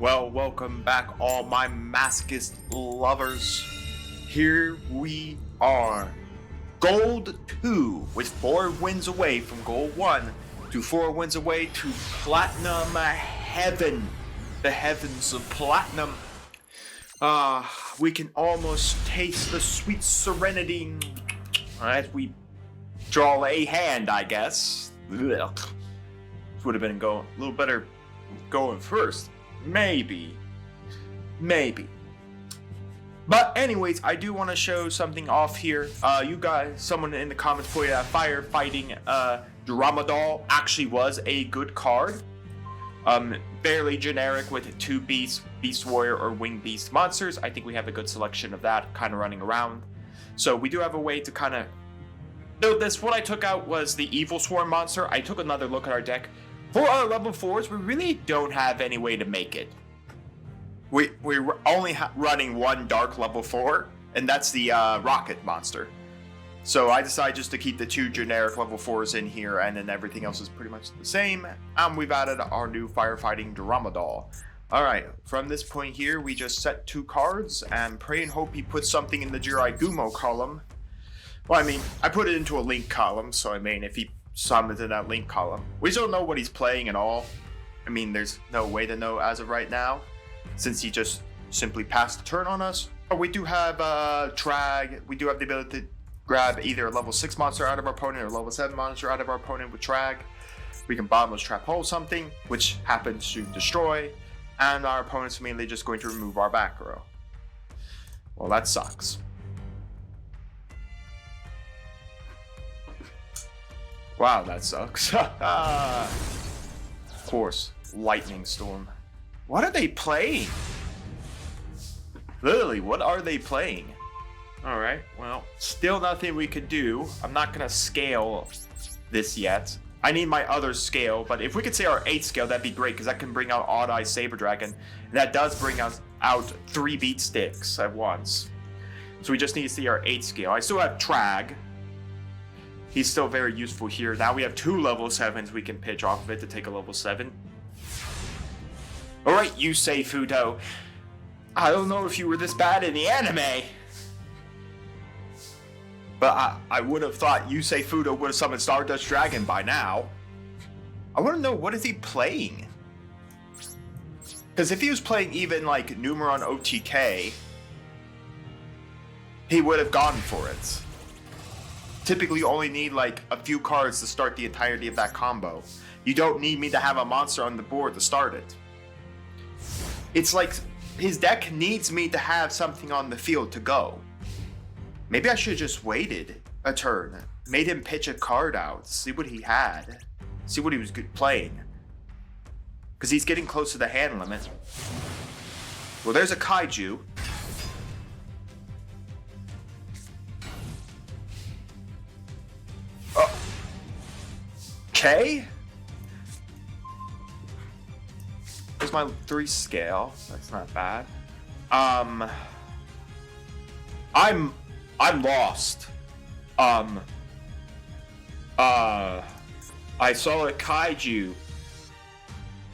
Well, welcome back, all my masochist lovers. Here we are. Gold 2, with 4 wins away from Gold 1 to 4 wins away to Platinum Heaven. The heavens of Platinum. We can almost taste the sweet serenity as we draw a hand, I guess. Ugh. This would have been a little better going first. Maybe. But anyways, I do want to show something off here. You guys, someone in the comments pointed out firefighting Dramadoll actually was a good card. Fairly generic with 2 beasts, Beast Warrior or Winged Beast monsters. I think we have a good selection of that kind of running around. So we do have a way to kind of build this. What I took out was the Evil Swarm monster. I took another look at our deck. For our level 4s, we really don't have any way to make it. We're only running one dark level 4, and that's the Rocket monster. So I decided just to keep the 2 generic level 4s in here, and then everything else is pretty much the same. And we've added our new firefighting Dramadoll. Alright, from this point here, we just set 2 cards, and pray and hope he puts something in the YuGiOh column. Well, I mean, I put it into a link column, so I mean, if he summons in that link column. We don't know what he's playing at all. I mean, there's no way to know as of right now, since he just simply passed the turn on us. But we do have Trag. We do have the ability to grab either a level 6 monster out of our opponent or a level 7 monster out of our opponent with Trag. We can bottomless trap hole something, which happens to destroy, and our opponent's mainly just going to remove our back row. Well, that sucks. Wow, that sucks. Of course, Lightning Storm. What are they playing? Literally, what are they playing? Alright, well, still nothing we could do. I'm not gonna scale this yet. I need my other scale, but if we could say our 8 scale, that'd be great, because that can bring out Odd Eye Saber Dragon. And that does bring us out 3 beat sticks at once. So we just need to see our 8 scale. I still have Trag. He's still very useful here. Now we have 2 level 7s we can pitch off of it to take a level 7. Alright, you say Fudo. I don't know if you were this bad in the anime. But I would have thought you say Fudo would have summoned Stardust Dragon by now. I want to know, what is he playing? Because if he was playing even like Numeron OTK, he would have gone for it. Typically you only need like a few cards to start the entirety of that combo. You don't need me to have a monster on the board to start it. It's like his deck needs me to have something on the field to go. Maybe I should have just waited a turn, made him pitch a card out, see what he had, see what he was good playing. Because he's getting close to the hand limit. Well, there's a Kaiju. Okay. Here's my 3 scale. That's not bad. I'm lost. I saw a Kaiju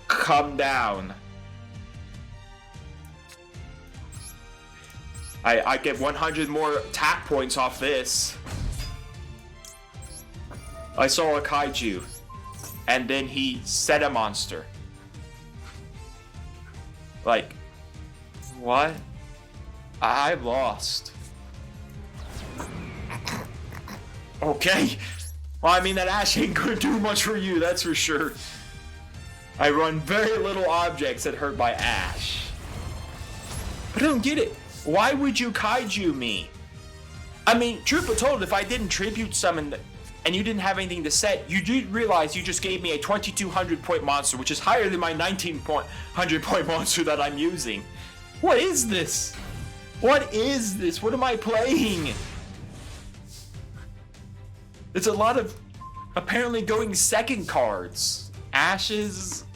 come down. I get 100 more attack points off this. I saw a Kaiju, and then he set a monster. Like, what? I'm lost. Okay. Well, I mean, that Ash ain't gonna do much for you, that's for sure. I run very little objects that hurt by Ash. But I don't get it. Why would you Kaiju me? I mean, truth be told, if I didn't tribute summon and you didn't have anything to set, you do realize you just gave me a 2200 point monster, which is higher than my 1900 point monster that I'm using. What is this? What is this? What am I playing? It's a lot of apparently going second cards. Ashes,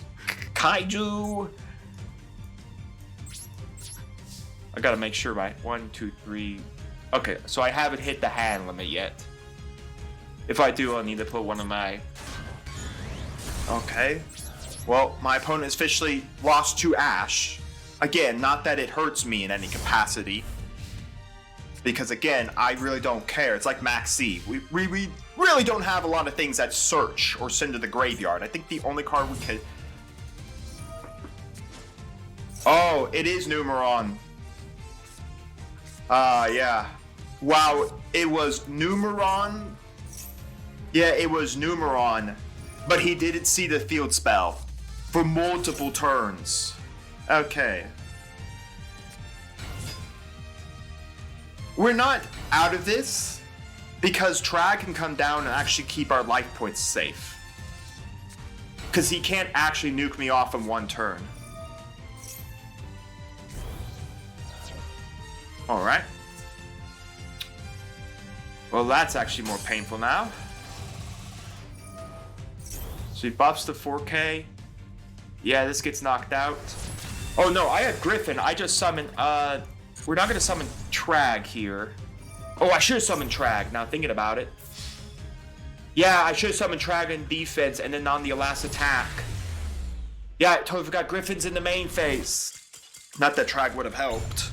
Kaiju. I gotta make sure my 1, 2, 3. Okay, so I haven't hit the hand limit yet. If I do, I'll need to put one of my... Okay. Well, my opponent officially lost to Ash. Again, not that it hurts me in any capacity. Because again, I really don't care. It's like Max C. We really don't have a lot of things that search or send to the graveyard. I think the only card we could... Oh, it is Numeron. Yeah. Wow, it was Numeron? Yeah, it was Numeron. But he didn't see the field spell for multiple turns. Okay. We're not out of this because Trag can come down and actually keep our life points safe. Because he can't actually nuke me off in one turn. Alright. Well, that's actually more painful now. So he buffs to 4K. Yeah, this gets knocked out. Oh no, I have Griffin. I just summoned, we're not gonna summon Trag here. Oh, I should have summoned Trag, now thinking about it. Yeah, I should have summoned Trag in defense and then on the last attack. Yeah, I totally forgot Griffin's in the main phase. Not that Trag would have helped.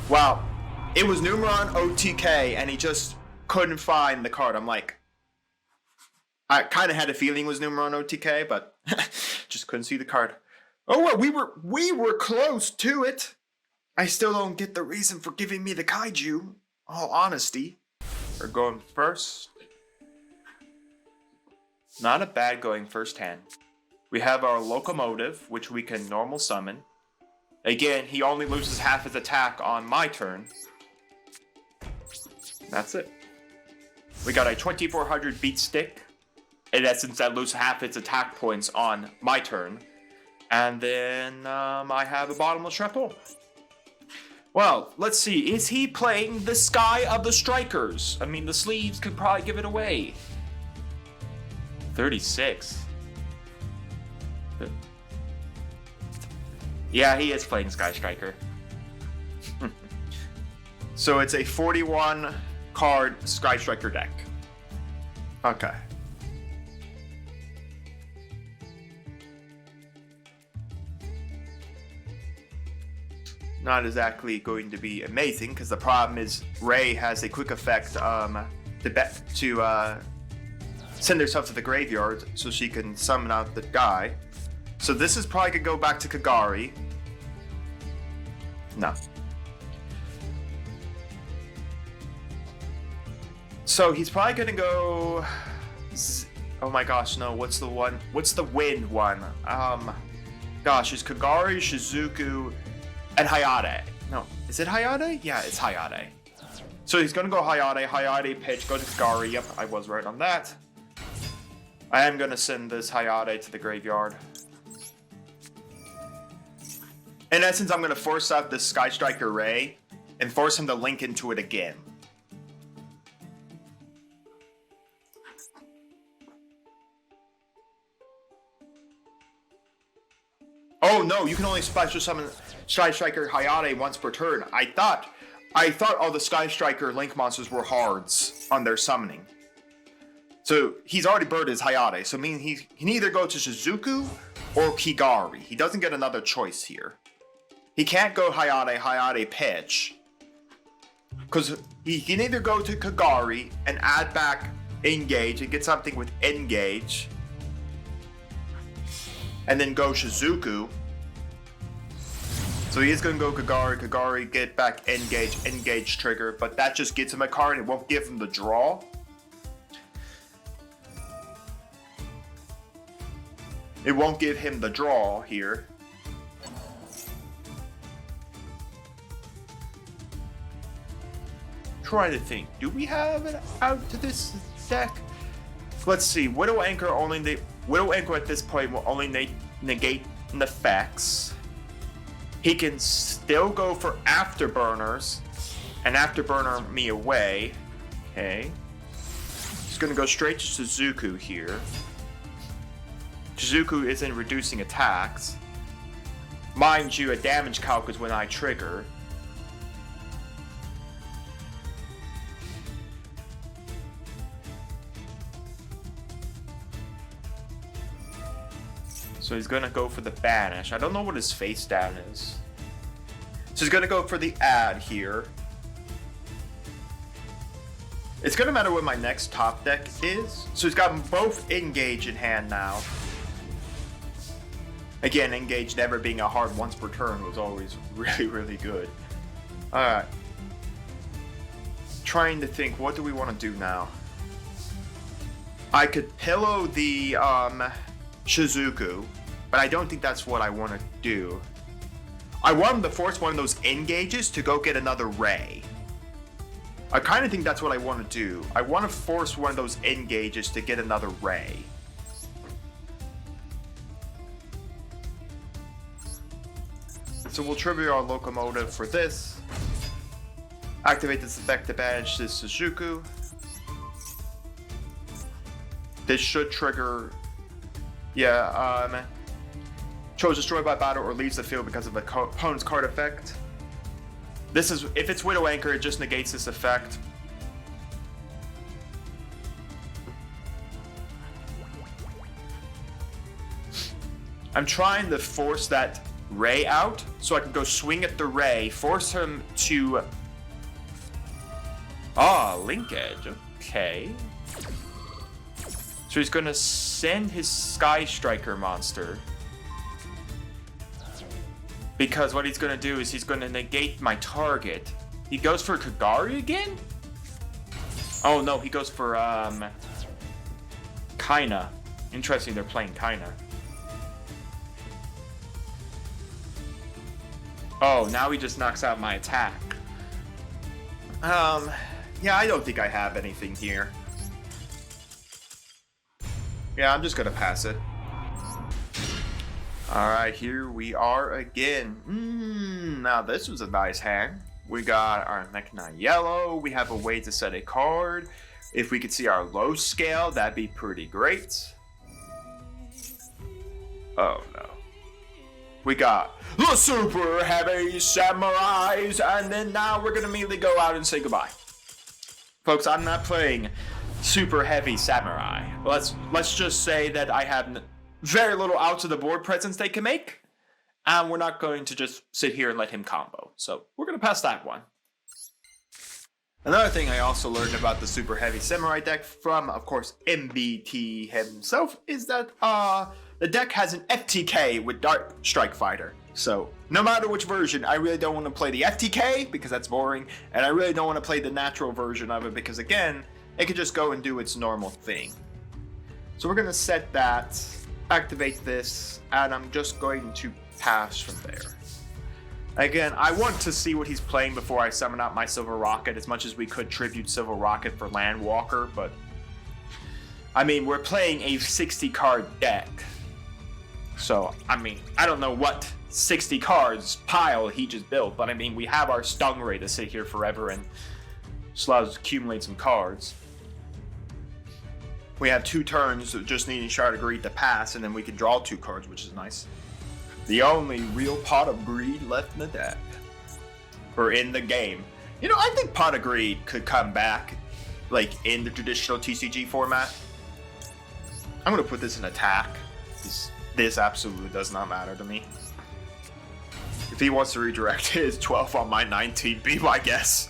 Wow, it was Numeron OTK and he just couldn't find the card. I'm like, I kind of had a feeling it was Numeron OTK, but just couldn't see the card. Oh, well, we were close to it. I still don't get the reason for giving me the kaiju. All honesty. We're going first. Not a bad going first hand. We have our locomotive, which we can normal summon. Again, he only loses half his attack on my turn. That's it. We got a 2400 beat stick. In essence, that loses half its attack points on my turn. And then I have a bottomless triple. Well, let's see. Is he playing the Sky of the Strikers? I mean, the sleeves could probably give it away. 36. Yeah, he is playing Sky Striker. So it's a 41 card Sky Striker deck. Okay. Not exactly going to be amazing because the problem is Ray has a quick effect to send herself to the graveyard so she can summon out the guy. So this is probably gonna go back to Kagari. No. So he's probably gonna go. Oh my gosh, no! What's the one? What's the wind one? Gosh, it's Kagari, Shizuku, and Hayate. No, is it Hayate? Yeah, it's Hayate. So he's gonna go Hayate pitch, go to Kagari. Yep, I was right on that. I am gonna send this Hayate to the graveyard. In essence, I'm gonna force out this Sky Striker Ray and force him to link into it again. Oh no, you can only special summon Sky Striker Hayate once per turn. I thought all the Sky Striker Link monsters were hards on their summoning. So he's already burned his Hayate, so meaning he can either go to Shizuku or Kigari. He doesn't get another choice here. He can't go Hayate pitch. Because he can either go to Kagari and add back Engage and get something with Engage. And then go Shizuku. So he is going to go Kagari, get back Engage trigger. But that just gets him a card. It won't give him the draw. It won't give him the draw here. Trying to think, do we have it out to this deck? Let's see. Widow Anchor at this point will only negate an effects. He can still go for Afterburners and Afterburner me away. Okay. He's gonna go straight to Shizuku here. Shizuku isn't reducing attacks. Mind you, a damage calc is when I trigger. So he's gonna go for the banish. I don't know what his face down is. So he's gonna go for the ad here. It's gonna matter what my next top deck is. So he's got both Engage in hand now. Again, Engage never being a hard once per turn was always really, really good. Alright. Trying to think, what do we want to do now? I could pillow the Shizuku, but I don't think that's what I want to do. I want him to force one of those Engages to go get another Ray. I kind of think that's what I want to do. I want to force one of those Engages to get another Ray. So we'll trigger our Locomotive for this. Activate this effect to banish this Shizuku. This should trigger... Yeah, chose destroyed by battle or leaves the field because of the opponent's card effect. This is, if it's Widow Anchor, it just negates this effect. I'm trying to force that Ray out so I can go swing at the Ray, force him to... linkage, okay. So he's gonna send his Sky Striker monster. Because what he's gonna do is he's gonna negate my target. He goes for Kagari again? Oh no, he goes for Kaina. Interesting, they're playing Kaina. Oh, now he just knocks out my attack. Yeah, I don't think I have anything here. Yeah, I'm just gonna pass it. Alright, here we are again. Now this was a nice hand. We got our Mechana yellow. We have a way to set a card. If we could see our low scale, that'd be pretty great. Oh no. We got the Super Heavy Samurais, and then now we're gonna immediately go out and say goodbye. Folks, I'm not playing Super Heavy Samurai. Let's just say that I have very little out to the board presence they can make, and we're not going to just sit here and let him combo. So we're gonna pass that one. Another thing I also learned about the Super Heavy Samurai deck from, of course, MBT himself is that the deck has an FTK with Dark Strike Fighter. So no matter which version, I really don't want to play the FTK because that's boring, and I really don't want to play the natural version of it because, again, it could just go and do its normal thing. So we're gonna set that, activate this, and I'm just going to pass from there. Again, I want to see what he's playing before I summon out my Silver Rocket, as much as we could tribute Silver Rocket for Landwalker, but I mean, we're playing a 60 card deck. So, I mean, I don't know what 60 cards pile he just built, but I mean, we have our Stingray to sit here forever and just allows us to accumulate some cards. We have 2 turns, so just needing Shard of Greed to pass, and then we can draw 2 cards, which is nice. The only real Pot of Greed left in the deck. Or in the game. You know, I think Pot of Greed could come back, like, in the traditional TCG format. I'm gonna put this in attack. This absolutely does not matter to me. If he wants to redirect his 12 on my 19, be my guess.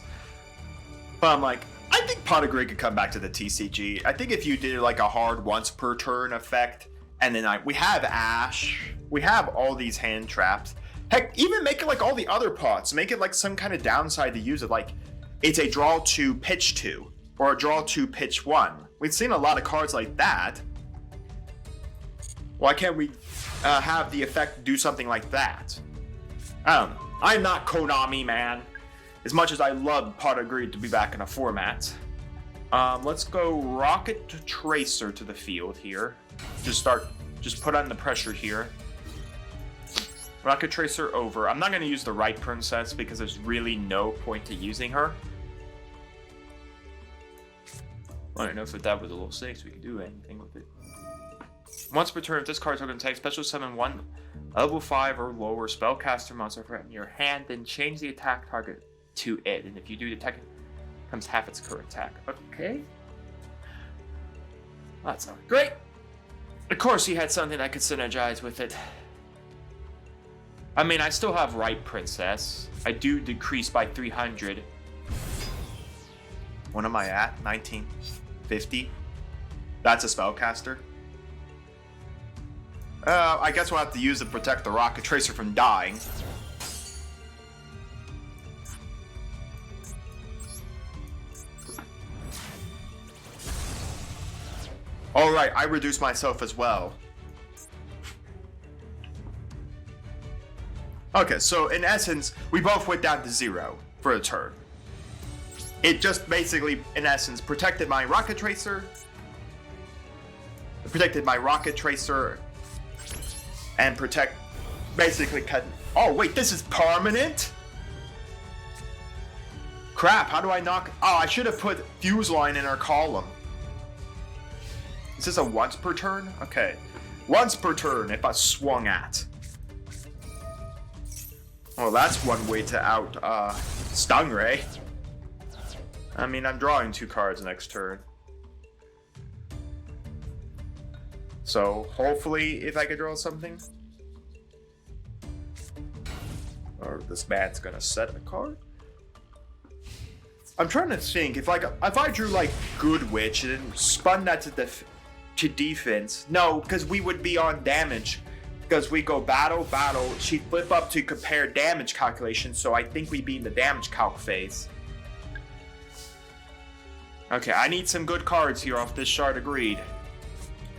But I'm like, I think Pot of Greed could come back to the TCG. I think if you did like a hard once per turn effect, and then we have Ash, we have all these hand traps. Heck, even make it like all the other pots. Make it like some kind of downside to use it. Like, it's a draw 2, pitch 2, or a draw 2, pitch 1. We've seen a lot of cards like that. Why can't we have the effect do something like that? I don't know. I'm not Konami, man. As much as I love Pot of Greed to be back in a format. Let's go Rocket Tracer to the field here. Just put on the pressure here. Rocket Tracer over. I'm not going to use the right princess because there's really no point to using her. I don't know if that was a level 6, we could do anything with it. Once per turn, if this card token attack, special summon 1 level 5 or lower spellcaster monster from your hand, then change the attack target to it. And if you do, the attack becomes half its current attack. Okay. That sounds great. Of course, he had something that could synergize with it. I mean, I still have Right Princess. I do decrease by 300. What am I at? 1950? That's a spellcaster. I guess we'll have to use it to protect the Rocket Tracer from dying. Alright, I reduced myself as well. Okay, so in essence, we both went down to 0 for a turn. It just basically, in essence, protected my Rocket Tracer. And basically cut. Oh wait, this is permanent? Crap, how do I knock? Oh, I should have put Fuse Line in our column. Is this a once per turn? Okay. Once per turn if I swung at. Well, that's one way to out Stingray. I mean, I'm drawing 2 cards next turn. So, hopefully, if I could draw something. Or this man's gonna set a card. I'm trying to think, if I drew like Good Witch and then spun that to defense. No, because we would be on damage. Because we go battle, she'd flip up to compare damage calculation, so I think we'd be in the damage calc phase. Okay, I need some good cards here off this shard, agreed.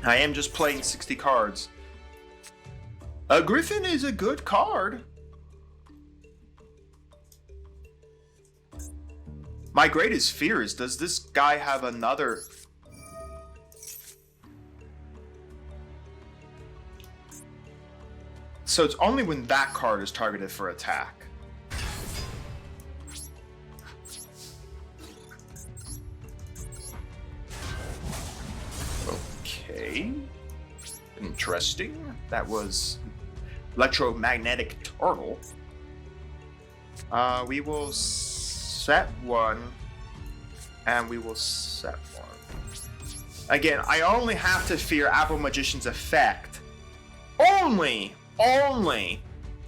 I am just playing 60 cards. A Griffin is a good card. My greatest fear is, does this guy have another... So it's only when that card is targeted for attack. Okay. Interesting. That was Electromagnetic Turtle. We will set 1. And we will set 1. Again, I only have to fear Apple Magician's effect. Only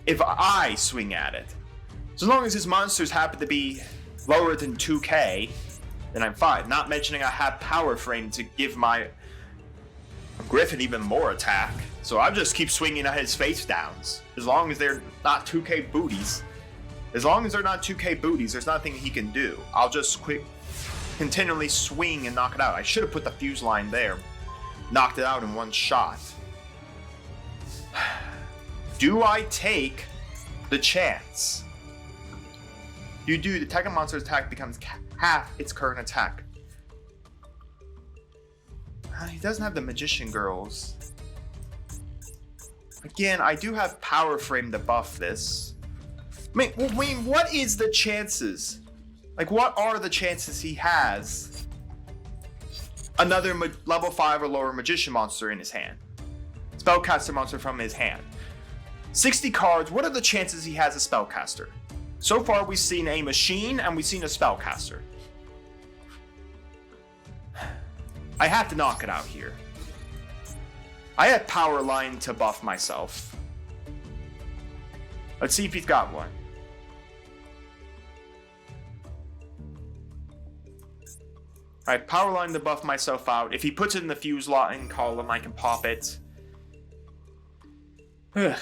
if I swing at it. So as long as his monsters happen to be lower than 2k, then I'm fine. Not mentioning I have Power Frame to give my Griffin even more attack. So I'll just keep swinging at his face downs. As long as they're not 2k booties. As long as they're not 2k booties, there's nothing he can do. I'll just continually swing and knock it out. I should have put the Fuse Line there. Knocked it out in one shot. Do I take the chance? You do. The Tiger Monster's attack becomes half its current attack. He doesn't have the Magician Girls. Again, I do have Power Frame to buff this. I mean, what is the chances? Like, what are the chances he has another level 5 or lower Magician Monster in his hand? Spellcaster Monster from his hand. 60 cards, what are the chances he has a Spellcaster? So far, we've seen a Machine and we've seen a Spellcaster. I have to knock it out here. I have Power Line to buff myself. Let's see if he's got one. Alright, Power Line to buff myself out. If he puts it in the Fuse Line column, I can pop it. Okay.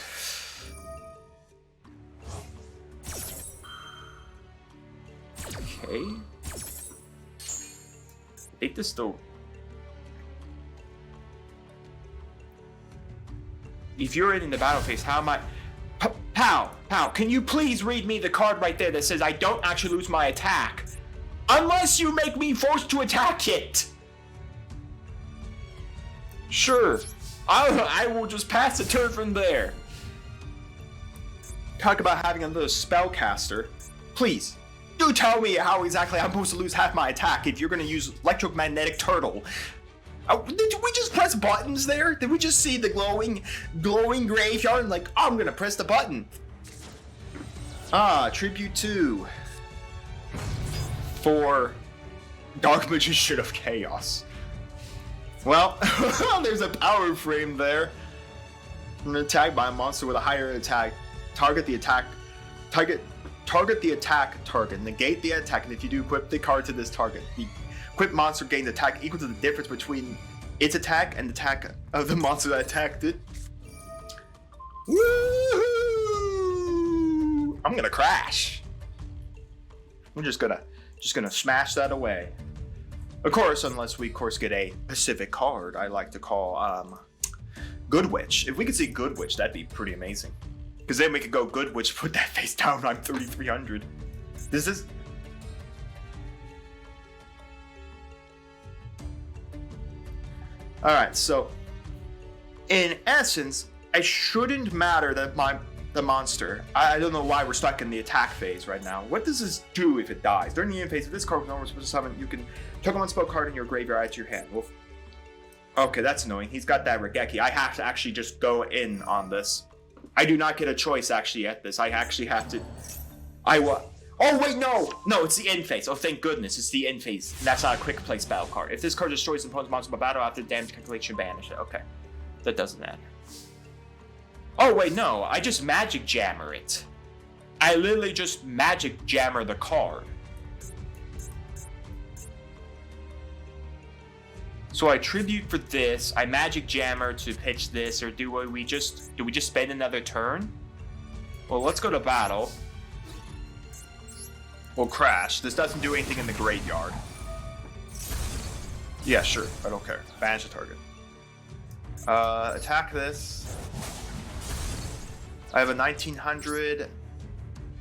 I think this still... If you're in the battle phase, how am I... Pow! Can you please read me the card right there that says I don't actually lose my attack? Unless you make me forced to attack it! Sure. I will just pass the turn from there. Talk about having another Spellcaster. Please, do tell me how exactly I'm supposed to lose half my attack if you're going to use Electromagnetic Turtle. Did we just press buttons there? Did we just see the glowing graveyard and like, oh, I'm going to press the button? Tribute 2. For Dark Magician of Chaos. Well, there's a Power Frame there. I'm attacked by a monster with a higher attack. Target the attack target. Negate the attack, and if you do, equip the card to this target. The equipped monster gains attack equal to the difference between its attack and the attack of the monster that attacked it. Woohoo! I'm gonna crash. I'm just gonna smash that away. Of course, unless we, of course, get a Pacific card I like to call Good Witch. If we could see Good Witch, that'd be pretty amazing. Because then we could go Good Witch, put that face down, I'm 3,300. This is... Alright, so... In essence, I shouldn't matter that the monster... I don't know why we're stuck in the attack phase right now. What does this do if it dies? During the end phase, if this card was normally supposed to summon, you can took one spell card in your graveyard add to your hand. Well, okay, that's annoying. He's got that Regeki. I have to actually just go in on this. I do not get a choice actually at this. I actually have to... Oh wait, no! No, it's the end phase. Oh, thank goodness, it's the end phase. That's not a quick play spell card. If this card destroys an opponent's monster by battle after damage calculation, banish it. Okay, that doesn't matter. Oh wait, no, I just magic jammer it. I literally just magic jammer the card. So I tribute for this, I magic jammer to pitch this, or do we just spend another turn? Well, let's go to battle. We'll crash. This doesn't do anything in the graveyard. Yeah, sure, I don't care. Banish the target. Attack this. I have a 1900.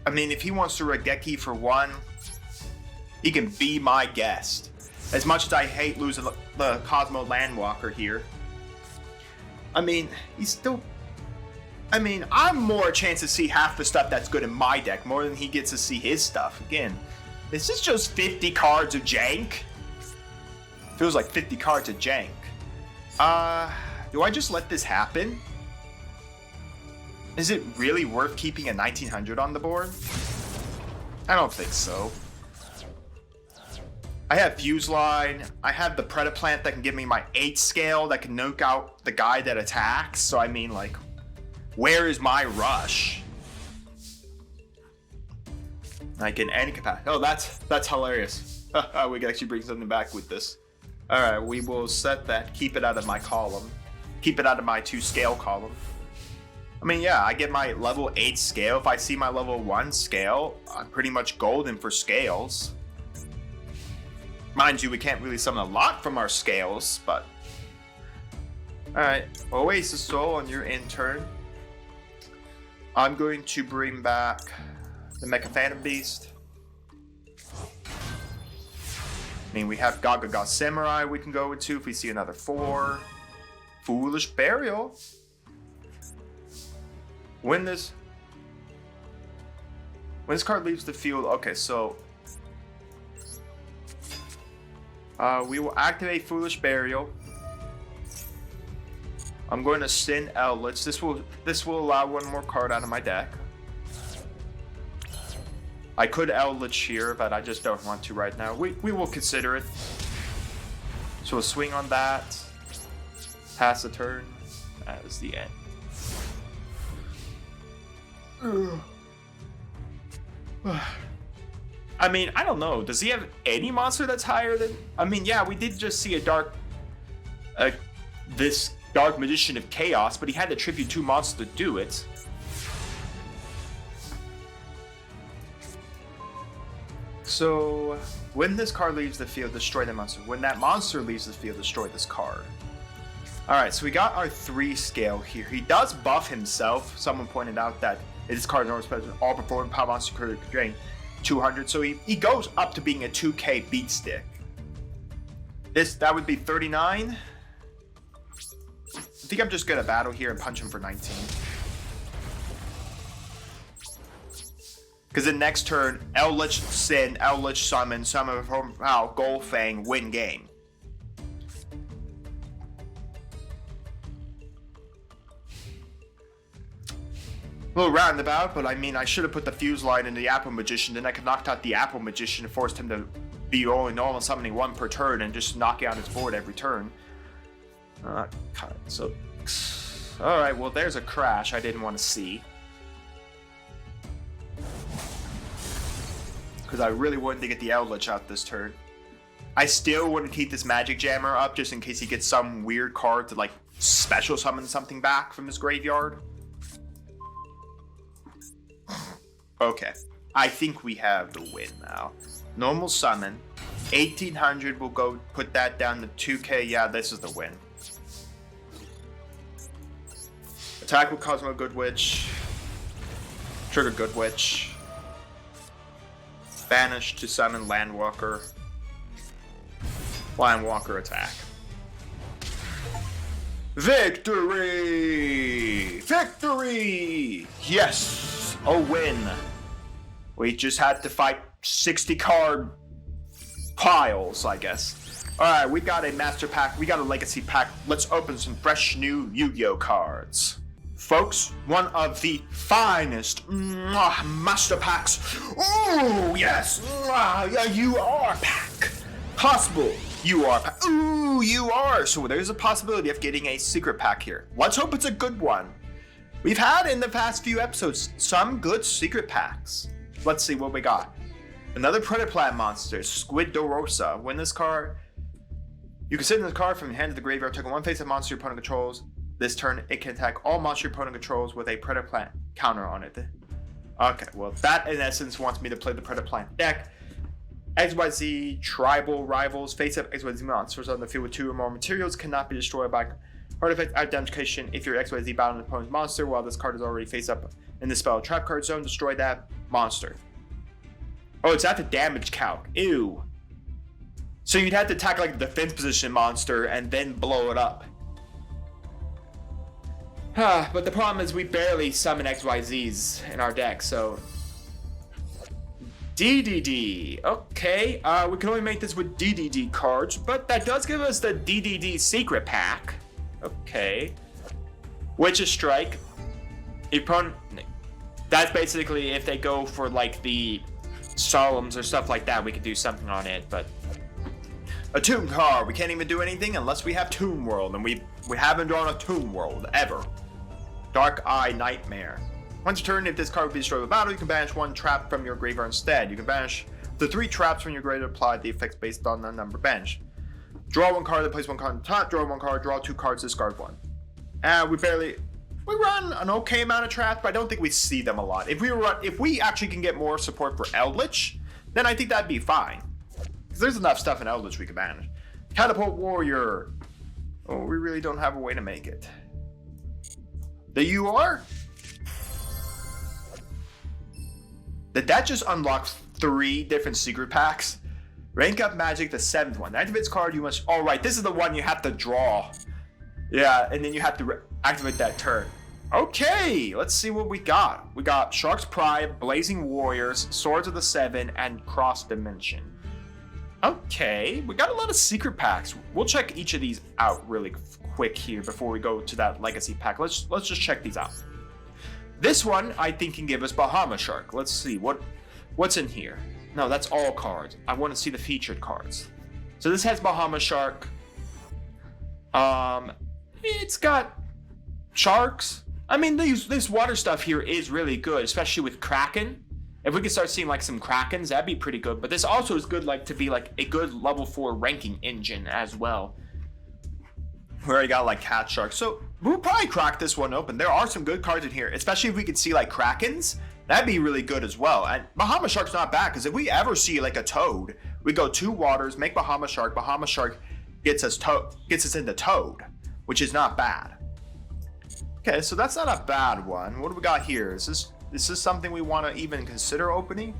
I mean, if he wants to Regeki for one, he can be my guest. As much as I hate losing the Cosmo Landwalker here, I mean, he's still... I mean, I'm more a chance to see half the stuff that's good in my deck, more than he gets to see his stuff. Again, this is just 50 cards of jank. Feels like 50 cards of jank. Do I just let this happen? Is it really worth keeping a 1900 on the board? I don't think so. I have Fuse Line, I have the Predaplant that can give me my 8 scale that can nuke out the guy that attacks, so I mean, like, where is my rush? Like, in any capacity. Oh, that's hilarious. We can actually bring something back with this. Alright, we will set that, keep it out of my column. Keep it out of my 2 scale column. I mean, yeah, I get my level 8 scale. If I see my level 1 scale, I'm pretty much golden for scales. Mind you, we can't really summon a lot from our scales, but... Alright, Oasis Soul on your end turn. I'm going to bring back the Mecha Phantom Beast. I mean, we have Gaga Samurai we can go into if we see another 4. Foolish Burial. When this card leaves the field, okay, so... we will activate Foolish Burial. I'm going to send Eldritch. This will allow one more card out of my deck. I could Eldritch here, but I just don't want to right now. We will consider it. So we'll swing on that. Pass the turn. That is the end. I mean, I don't know. Does he have any monster that's higher than... I mean, yeah, we did just see this Dark Magician of Chaos, but he had to tribute 2 monsters to do it. So, when this card leaves the field, destroy the monster. When that monster leaves the field, destroy this card. Alright, so we got our 3 scale here. He does buff himself. Someone pointed out that this card is normally all performing power monster could drain 200, so he goes up to being a 2k beat stick. That would be 39. I think I'm just gonna battle here and punch him for 19. Because the next turn, Eldritch Sin, Eldritch Summon from Golfang, win game. A little roundabout, but I mean, I should have put the Fuse Line in the Apple Magician, then I could knock out the Apple Magician and forced him to be only normal summoning 1 per turn and just knocking out his board every turn. So, alright, well, there's a crash I didn't want to see. because I really wanted to get the Eldritch out this turn. I still want to keep this Magic Jammer up just in case he gets some weird card to like special summon something back from his graveyard. Okay, I think we have the win now. Normal summon, 1800, we'll go put that down to 2k. Yeah, this is the win. Attack with Cosmo Good Witch. Trigger Good Witch. Banish to summon Landwalker. Landwalker attack. Victory! Victory! Yes! A win! We just had to fight 60 card piles, I guess. Alright, we got a master pack, we got a legacy pack. Let's open some fresh new Yu-Gi-Oh cards. Folks, one of the finest master packs. Ooh, yes! YuGiOh pack. Possible YuGiOh pack. Ooh, YuGiOh. So there's a possibility of getting a secret pack here. Let's hope it's a good one. We've had in the past few episodes some good secret packs. Let's see what we got. Another Predaplant monster, Squid Dorosa. Win this card. You can send this card from your hand to the graveyard, take one face of monster your opponent controls. This turn, it can attack all monster your opponent controls with a Predaplant counter on it. Okay, well, that in essence wants me to play the Predaplant deck. XYZ Tribal Rivals. Face up XYZ monsters on the field with 2 or more materials cannot be destroyed by artifact identification. If your XYZ battle an opponent's monster while this card is already face up in the spell trap card zone, destroy that monster. Oh, it's at the damage calc. Ew. So you'd have to attack like a defense position monster and then blow it up. But the problem is we barely summon XYZs in our deck, so... DDD. Okay, we can only make this with DDD cards, but that does give us the DDD secret pack. Okay. Witch's Strike. That's basically if they go for like the Solemns or stuff like that, we could do something on it, but... A Tomb card. We can't even do anything unless we have Tomb World, and we haven't drawn a Tomb World, ever. Dark Eye Nightmare. Once your turn, if this card would be destroyed with battle, you can banish 1 trap from your graveyard instead. You can banish the 3 traps from your graveyard, apply the effects based on the number bench. Draw 1 card, then place 1 card on top, draw 1 card, draw 2 cards, discard 1. We run an okay amount of traps, but I don't think we see them a lot. If we actually can get more support for Eldritch, then I think that'd be fine. Because there's enough stuff in Eldritch we can banish. Catapult Warrior. Oh, we really don't have a way to make it. The UR? Did that just unlock 3 different secret packs? Rank up Magic, the 7th one. Activates card, you must... Oh, right, this is the one you have to draw. Yeah, and then you have to activate that turn. Okay, let's see what we got. We got Shark's Pride, Blazing Warriors, Swords of the 7, and Cross Dimension. Okay, we got a lot of secret packs. We'll check each of these out really quick here before we go to that legacy pack. Let's just check these out. This one I think can give us Bahama Shark. Let's see what's in here. No, that's all cards. I want to see the featured cards. So this has Bahama Shark. It's got sharks. I mean, this water stuff here is really good, especially with Kraken. If we could start seeing like some Krakens, that'd be pretty good. But this also is good like to be like a good level 4 ranking engine as well. We already got like Cat Shark. So we'll probably crack this one open. There are some good cards in here, especially if we could see like Krakens. That'd be really good as well. And Bahama Shark's not bad, because if we ever see like a Toad, we go 2 waters, make Bahama Shark. Bahama Shark gets us into Toad, which is not bad. Okay, so that's not a bad one. What do we got here? Is this something we want to even consider opening?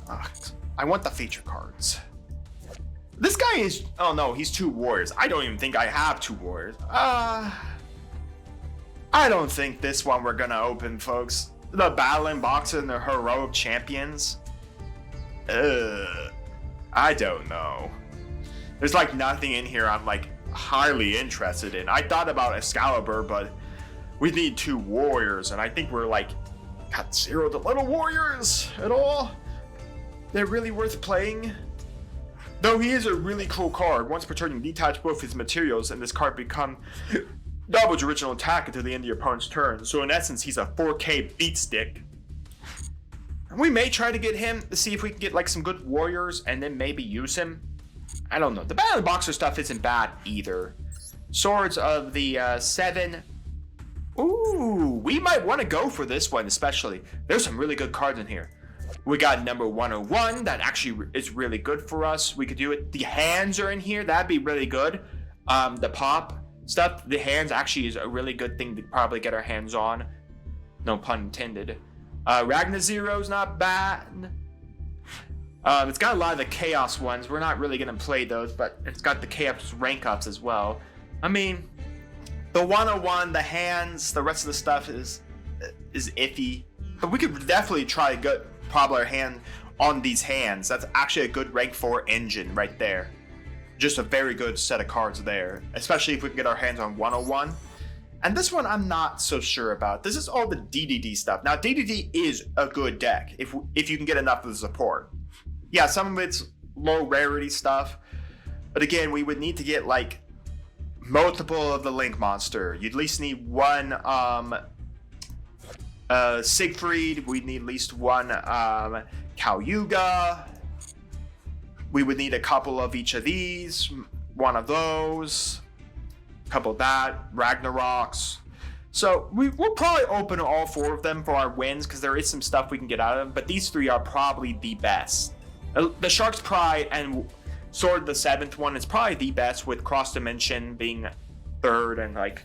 I want the feature cards. This guy is... Oh no, he's 2 warriors. I don't even think I have 2 warriors. I don't think this one we're gonna open, folks. The Battling Boxer and the Heroic Champions. I don't know. There's like nothing in here I'm like highly interested in. I thought about Excalibur, but we need 2 warriors, and I think we're like got 0 to little warriors at all. They're really worth playing. Though he is a really cool card. Once per turn, you detach both his materials, and this card become doubles your original attack until the end of your opponent's turn. So in essence, he's a 4K beat stick. We may try to get him to see if we can get like some good warriors and then maybe use him. I don't know. The Battle of the Boxer stuff isn't bad either. Swords of the 7. Ooh, we might want to go for this one especially. There's some really good cards in here. We got number 101. That actually is really good for us. We could do it. The hands are in here. That'd be really good. The pop stuff. The hands actually is a really good thing to probably get our hands on. No pun intended. Ragnar Zero's not bad. It's got a lot of the Chaos ones. We're not really going to play those, but it's got the Chaos rank ups as well. I mean, the 101, the hands, the rest of the stuff is iffy. But we could definitely try to get probably our hand on these hands. That's actually a good rank 4 engine right there. Just a very good set of cards there, especially if we can get our hands on 101. And this one I'm not so sure about. This is all the DDD stuff. Now DDD is a good deck if you can get enough of the support. Yeah, some of it's low rarity stuff, but again, we would need to get like multiple of the Link monster. You'd at least need one Siegfried. We'd need at least one YuGiOh. We would need a couple of each of these, one of those. Couple of that, Ragnaroks. So we'll probably open all 4 of them for our wins because there is some stuff we can get out of them, but these 3 are probably the best. The Shark's Pride and Sword the 7th one is probably the best, with Cross Dimension being 3rd and like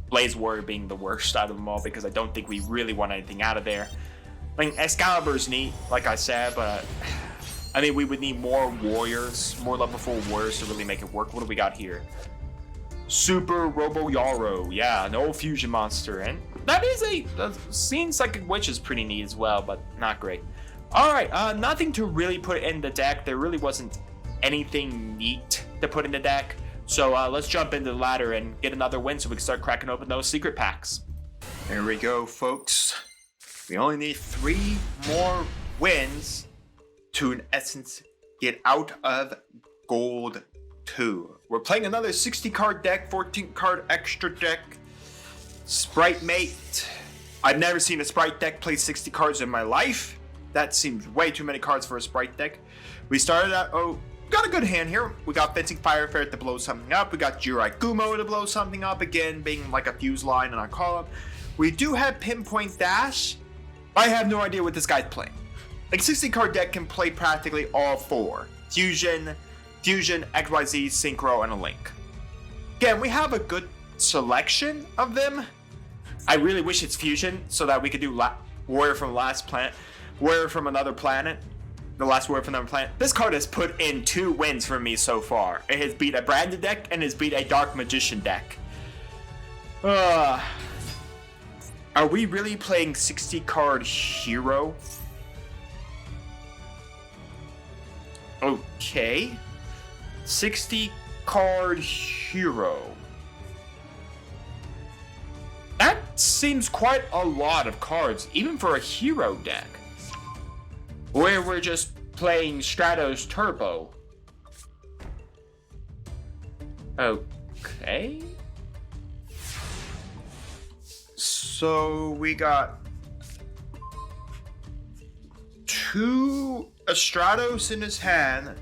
Blaze Warrior being the worst out of them all because I don't think we really want anything out of there. I mean, Excalibur's neat, like I said, but I mean, we would need more warriors, more level 4 warriors to really make it work. What do we got here? Super Robo Yarrow, yeah, an old fusion monster, and that is seems like a witch is pretty neat as well, but not great. All right, nothing to really put in the deck. There really wasn't anything neat to put in the deck, so let's jump into the ladder and get another win so we can start cracking open those secret packs. There we go, folks. We only need 3 more wins to, in essence, get out of Gold 2. We're playing another 60 card deck, 14 card extra deck. Sprite Mate. I've never seen a Sprite deck play 60 cards in my life. That seems way too many cards for a Sprite deck. We started out, got a good hand here. We got Fencing Fire Ferret to blow something up. We got YuGiOh to blow something up, again being like a fuse line in our column. We do have Pinpoint Dash. I have no idea what this guy's playing. Like, 60 card deck can play practically all 4. Fusion, XYZ, Synchro, and a Link. Again, we have a good selection of them. I really wish it's Fusion so that we could do Warrior from Last Planet, Warrior from Another Planet, the last Warrior from Another Planet. This card has put in 2 wins for me so far. It has beat a branded deck and has beat a Dark Magician deck. Are we really playing 60 card hero? Okay. 60 card hero. That seems quite a lot of cards, even for a hero deck. Where we're just playing Stratos Turbo. Okay. So we got 2 Stratos in his hand.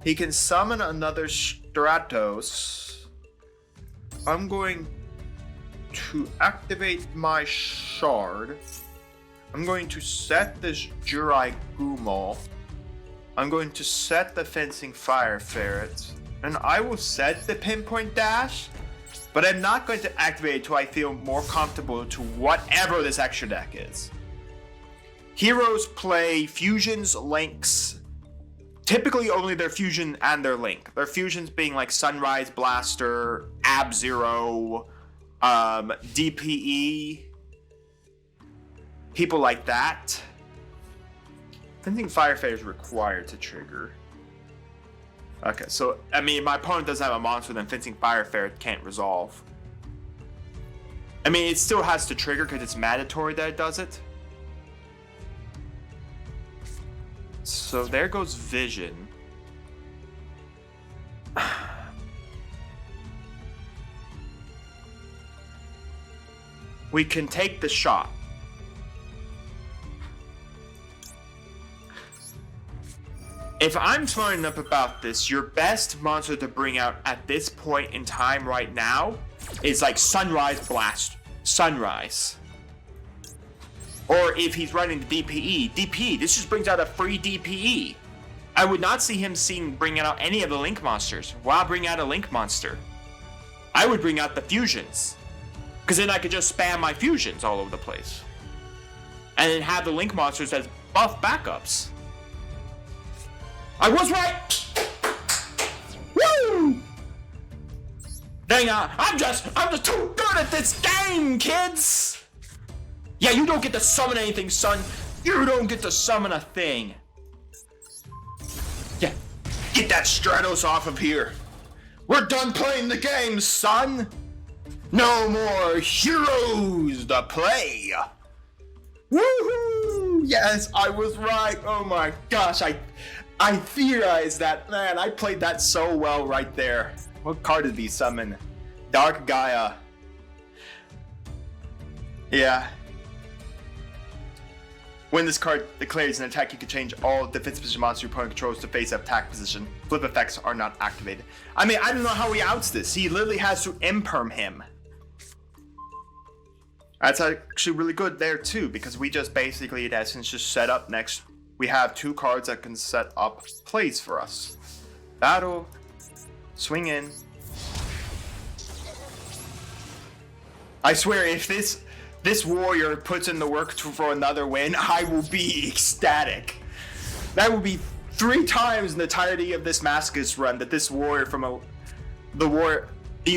He can summon another Stratos. I'm going to activate my shard. I'm going to set this YuGiOh. I'm going to set the Fencing Fire Ferret. And I will set the Pinpoint Dash. But I'm not going to activate it until I feel more comfortable to whatever this extra deck is. Heroes play fusions, links. Typically only their fusion and their link. Their fusions being like Sunrise Blaster, Ab-Zero, DPE, people like that. Fencing Fire Ferret is required to trigger. Okay, so, I mean, my opponent doesn't have a monster, then Fencing Fire Ferret can't resolve. I mean, it still has to trigger because it's mandatory that it does it. So there goes Vision. We can take the shot. If I'm smart enough about this, your best monster to bring out at this point in time right now is like Sunrise Blast. Sunrise. Or if he's running the DPE, this just brings out a free DPE. I would not see him bringing out any of the Link monsters. Why bring out a Link monster? I would bring out the fusions. Because then I could just spam my fusions all over the place. And then have the Link monsters as buff backups. I was right! Woo! Dang, I'm just too good at this game, kids! Yeah, you don't get to summon anything, son. You don't get to summon a thing. Yeah, get that Stratos off of here. We're done playing the game, son. No more heroes to play. Woohoo! Yes, I was right. Oh my gosh, I theorized that. Man, I played that so well right there. What card did he summon? Dark Gaia. Yeah. When this card declares an attack, you can change all defense position monster your opponent controls to face-up attack position. Flip effects are not activated. I mean, I don't know how he outs this. He literally has to imperm him. That's actually really good there too, because we just basically, in essence, just set up next. We have two cards that can set up plays for us. Battle, swing in. I swear, if this warrior puts in the work for another win, I will be ecstatic. That will be 3 times in the entirety of this Masochist run that this warrior from the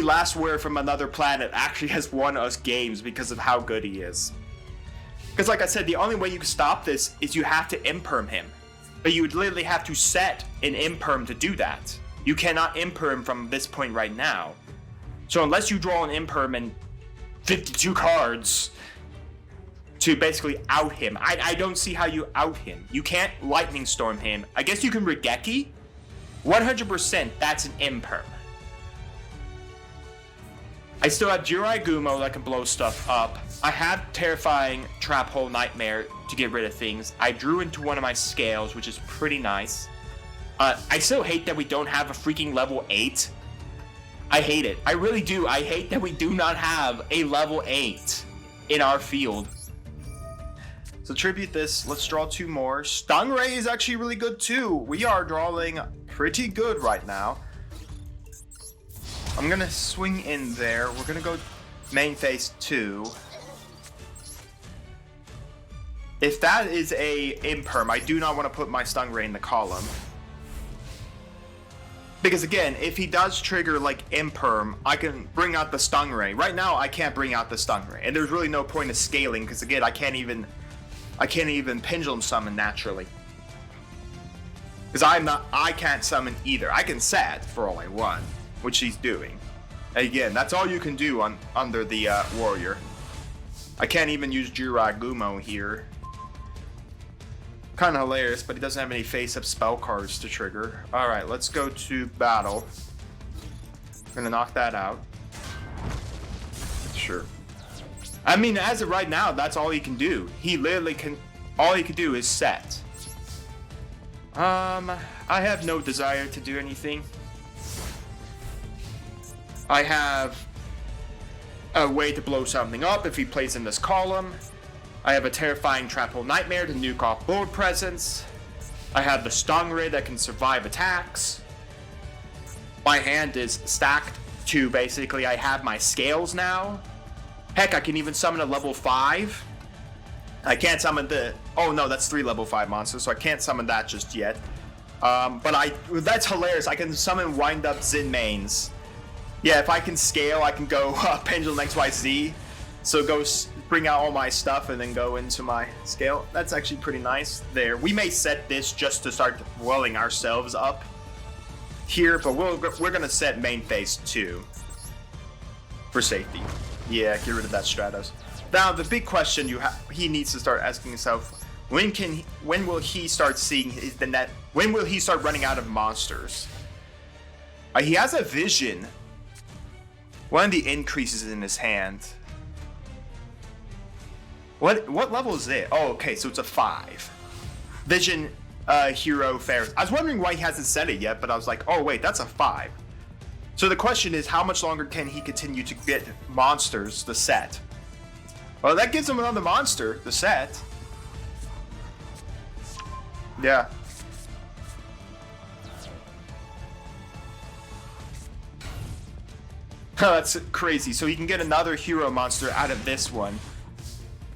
last warrior from another planet actually has won us games because of how good he is. Because like I said, the only way you can stop this is you have to imperm him. But you would literally have to set an imperm to do that. You cannot imperm from this point right now. So unless you draw an imperm and 52 cards to basically out him, I don't see how you out him. You can't Lightning Storm him. I guess you can Regeki. 100% that's an imperm. I still have YuGiOh that can blow stuff up. I have Terrifying Trap Hole Nightmare to get rid of things. I drew into one of my scales, which is pretty nice. I still hate that we don't have a freaking level 8. I hate it. I really do. I hate that we do not have a level 8 in our field. So tribute this. Let's draw 2 more. Stingray is actually really good too. We are drawing pretty good right now. I'm gonna swing in there. We're gonna go main phase 2. If that is a imperm, I do not want to put my Stingray in the column. Because again, if he does trigger like imperm, I can bring out the Stingray. Right now, I can't bring out the Stingray, and there's really no point of scaling because again, I can't even pendulum summon naturally. Because I can't summon either. I can set for all I want, which he's doing. Again, that's all you can do under the warrior. I can't even use YuGiOh here. Kind of hilarious, but he doesn't have any face-up spell cards to trigger. Alright, let's go to battle. Gonna knock that out. Sure. I mean, as of right now, that's all he can do. He literally can... All he can do is set. I have no desire to do anything. I have a way to blow something up if he plays in this column. I have a Terrifying Trap Hole Nightmare to nuke off board presence. I have the Stingray that can survive attacks. My hand is stacked to basically I have my scales now. Heck, I can even summon a level 5. I can't summon the... Oh no, that's 3 level 5 monsters, so I can't summon that just yet. But that's hilarious. I can summon Wind Up Zin mains. Yeah, if I can scale, I can go Pendulum XYZ. So go bring out all my stuff and then go into my scale. That's actually pretty nice there. We may set this just to start welling ourselves up here, but we're gonna set main phase 2 for safety. Yeah, get rid of that Stratos. Now the big question he needs to start asking himself: when will he start seeing the net? When will he start running out of monsters? He has a vision. One of the increases in his hand. What level is it? Oh, okay, so it's a 5. Vision hero Ferris. I was wondering why he hasn't said it yet, but I was like, oh wait, that's a 5. So the question is, how much longer can he continue to get monsters, the set? Well, that gives him another monster, the set. Yeah. That's crazy. So he can get another hero monster out of this one.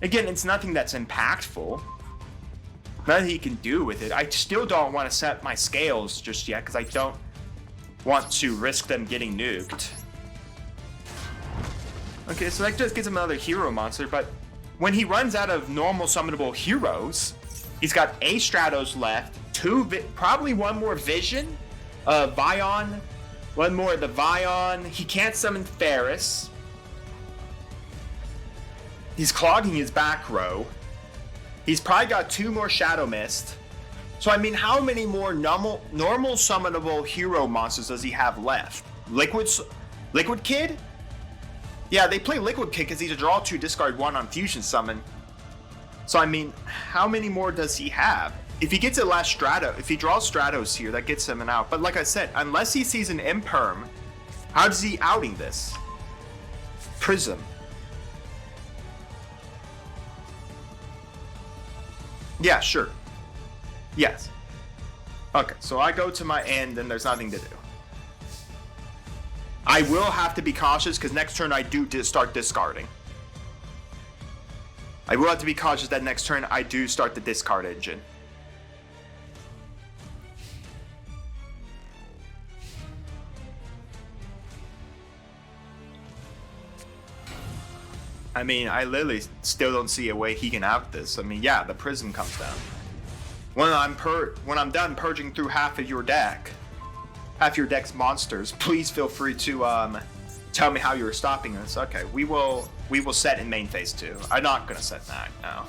Again, it's nothing that's impactful. Nothing he can do with it. I still don't want to set my scales just yet because I don't want to risk them getting nuked. Okay, so that just gives him another hero monster, but when he runs out of normal summonable heroes, he's got a Stratos left, probably one more Vision, Vion, one more of the Vion. He can't summon Ferris. He's clogging his back row. He's probably got 2 more Shadow Mist. So I mean, how many more normal summonable hero monsters does he have left? Liquid Kid? Yeah, they play Liquid Kid because he's a draw 2, discard 1 on Fusion Summon. So I mean, how many more does he have? If he gets a last Strato, if he draws Stratos here, that gets him an out. But like I said, unless he sees an Imperm, how is he outing this? Prism. Yeah, sure. Yes. Okay, so I go to my end and there's nothing to do. I will have to be cautious because next turn I do start discarding. I will have to be cautious that next turn I do start the discard engine. I mean, I literally still don't see a way he can out this. I mean, yeah, the prism comes down. When I'm done purging through half of your deck's monsters, please feel free to tell me how you were stopping this. Okay, we will set in main phase 2. I'm not gonna set that now.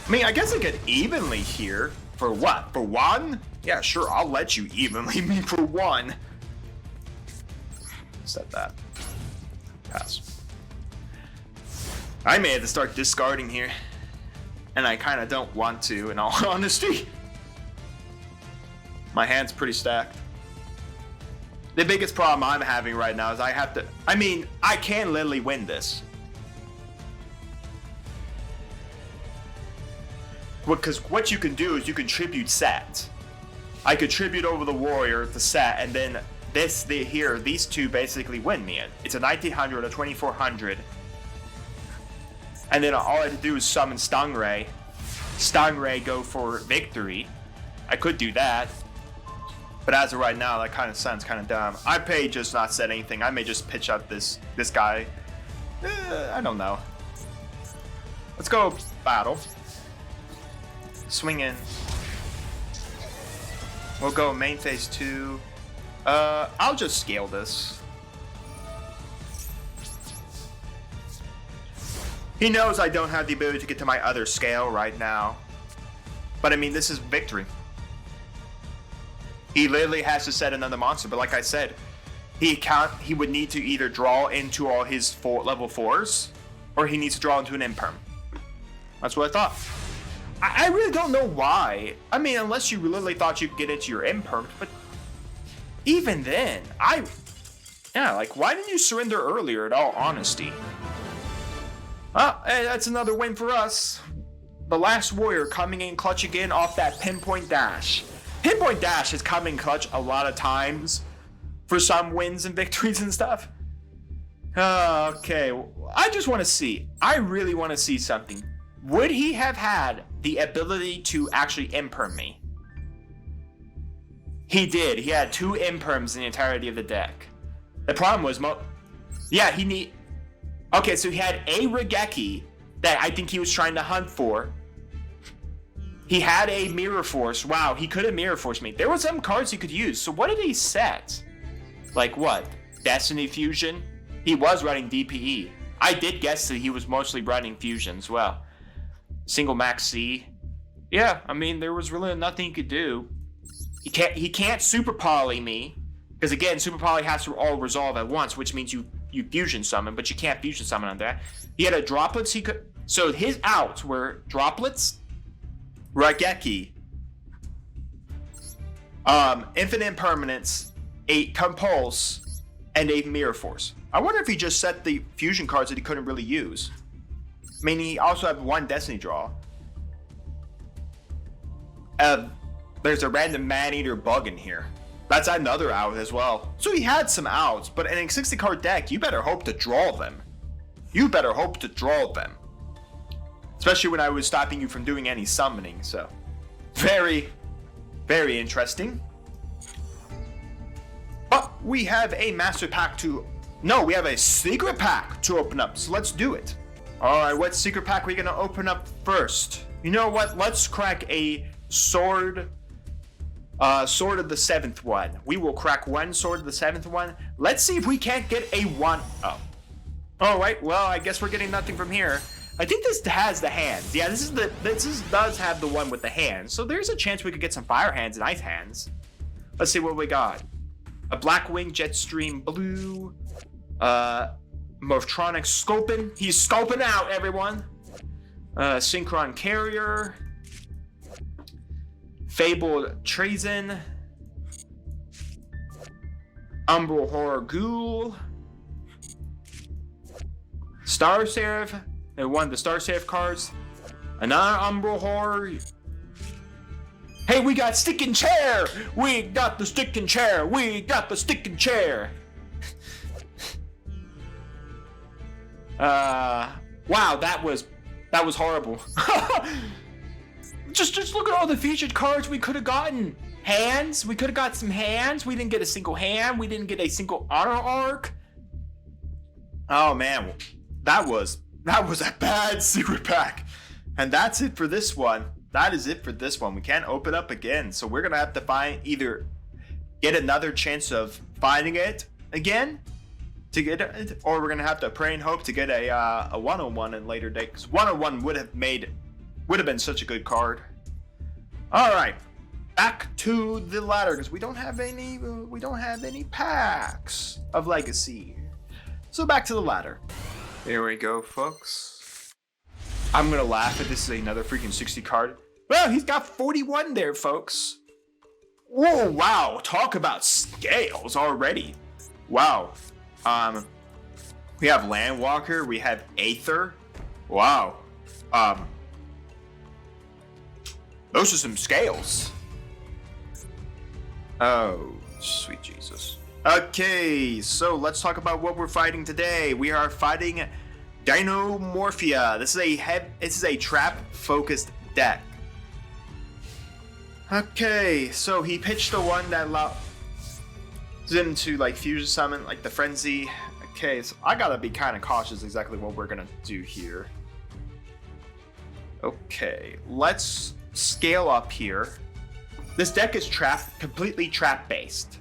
I mean, I guess I could evenly here for what? For 1? Yeah, sure, I'll let you evenly me for 1. Set that. Pass. I may have to start discarding here. And I kind of don't want to, in all honesty. My hand's pretty stacked. The biggest problem I'm having right now is I have to... I mean, I can literally win this. Because what you can do is you can tribute set. I could tribute over the warrior, the set, and then these two basically win me. It's a 1900, a 2400. And then all I have to do is summon Stingray. Stingray go for victory. I could do that. But as of right now, that kind of sounds kind of dumb. I may just not set anything. I may just pitch out this guy. I don't know. Let's go battle. Swing in. We'll go main phase 2. I'll just scale this. He knows I don't have the ability to get to my other scale right now. But I mean, this is victory. He literally has to set another monster, but like I said, he would need to either draw into all his level 4s, or he needs to draw into an Imperm. That's what I thought. I really don't know why. I mean, unless you literally thought you could get into your Imperm, but even then, like, why didn't you surrender earlier, in all honesty? Well, hey, that's another win for us. The last warrior coming in clutch again off that pinpoint dash. Pinpoint dash has come in clutch a lot of times for some wins and victories and stuff. Okay, I just want to see. I really want to see something. Would he have had the ability to actually imperm me? He did. He had 2 imperms in the entirety of the deck. The problem was, okay, so he had a Regeki that I think he was trying to hunt for. He had a Mirror Force. Wow, he could have Mirror Force me. There were some cards he could use. So what did he set? Like what? Destiny Fusion? He was running DPE. I did guess that he was mostly running Fusion as well. Single Max C. Yeah, I mean, there was really nothing he could do. He can't Super Poly me. Because again, Super Poly has to all resolve at once, which means you Fusion Summon, but you can't Fusion Summon on that. He had a Droplets he could... So his outs were Droplets, Raigeki. Infinite Impermanence, a Compulse, and a Mirror Force. I wonder if he just set the fusion cards that he couldn't really use. I mean, he also had one Destiny draw. There's a random Man-Eater bug in here. That's another out as well. So he had some outs, but in a 60 card deck, you better hope to draw them. You better hope to draw them. Especially when I was stopping you from doing any summoning, so. Very, very interesting. But we have a master pack to... No, we have a secret pack to open up, so let's do it. Alright, what secret pack are we gonna open up first? You know what? Let's crack a Sword of the 7th one. We will crack one Sword of the 7th one. Let's see if we can't get a one. Oh. Alright, well, I guess we're getting nothing from here. I think this has the hands. Yeah, this does have the one with the hands. So there's a chance we could get some fire hands and ice hands. Let's see what we got. A Blackwing Jetstream Blue. Morphtronic Sculpin. He's sculping out, everyone. Synchron Carrier. Fabled Trazen. Umbral Horror Ghoul. Star Seraph. And one of the Star Seraph cards. Another Umbral Horror. Hey, we got Sticking Chair! We got the Sticking Chair! We got the Sticking Chair! Wow, that was horrible. Just look at all the featured cards we could have gotten. Hands, we could have got some hands. We didn't get a single hand. We didn't get a single auto arc. Oh man, that was a bad secret pack. And that's it for this one. That is it for this one. We can't open up again, so we're gonna have to either get another chance of finding it again to get it, or we're gonna have to pray and hope to get a 101 in later date. Because 101 would have been such a good card. All right, back to the ladder because we don't have any packs of Legacy. So back to the ladder. Here we go, folks. I'm gonna laugh if this is another freaking 60 card. Well, he's got 41 there, folks. Whoa, wow! Talk about scales already. Wow. We have Landwalker. We have Aether. Wow. Those are some scales. Oh, sweet Jesus. Okay, so let's talk about what we're fighting today. We are fighting Dinomorphia. This is a trap-focused deck. Okay, so he pitched the one that allows him to like fusion summon like the frenzy. Okay, so I gotta be kind of cautious exactly what we're gonna do here. Okay, let's scale up here. This deck is completely trap based.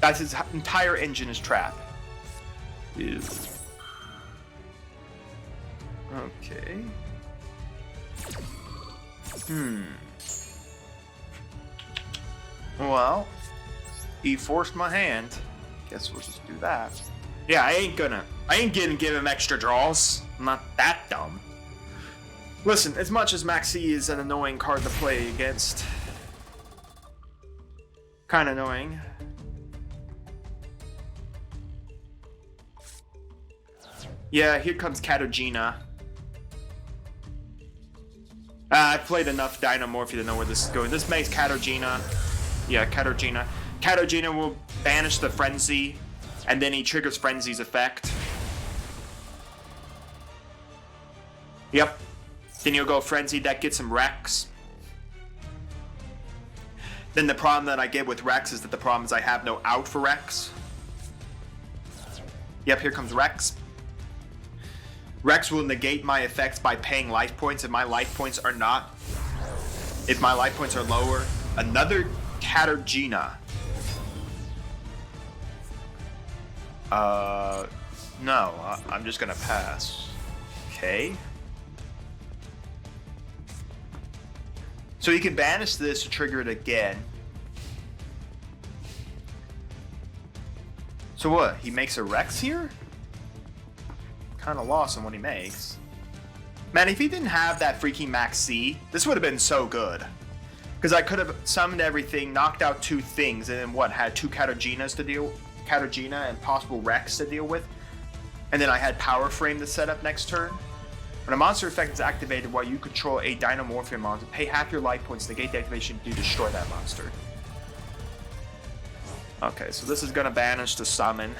That's his entire engine is trap. Ew. Okay. Well, he forced my hand. Guess we'll just do that. Yeah, I ain't gonna give him extra draws. I'm not that dumb. Listen, as much as Maxi is an annoying card to play against, kinda annoying. Yeah, here comes Katogina. I've played enough Dinomorphia to know where this is going. This makes Katogina. Yeah, Katogina. Katogina will banish the Frenzy, and then he triggers Frenzy's effect. Yep. Then you'll go Frenzy deck, get some Rex. Then the problem that I get with Rex is that the problem is I have no out for Rex. Yep, here comes Rex. Rex will negate my effects by paying life points if my life points are not. If my life points are lower. Another Katogina. No, I'm just gonna pass. Okay. So he can banish this to trigger it again. So what? He makes a Rex here? Kind of lost on what he makes. Man, if he didn't have that freaking Max C, this would have been so good. Because I could have summoned everything, knocked out 2 things, and then what, had 2 Katarginas to deal, Katargina and possible Rex to deal with. And then I had Power Frame to set up next turn. When a monster effect is activated while you control a Dinomorphian monster, pay half your life points to negate the activation to destroy that monster. Okay, so this is gonna banish the summon.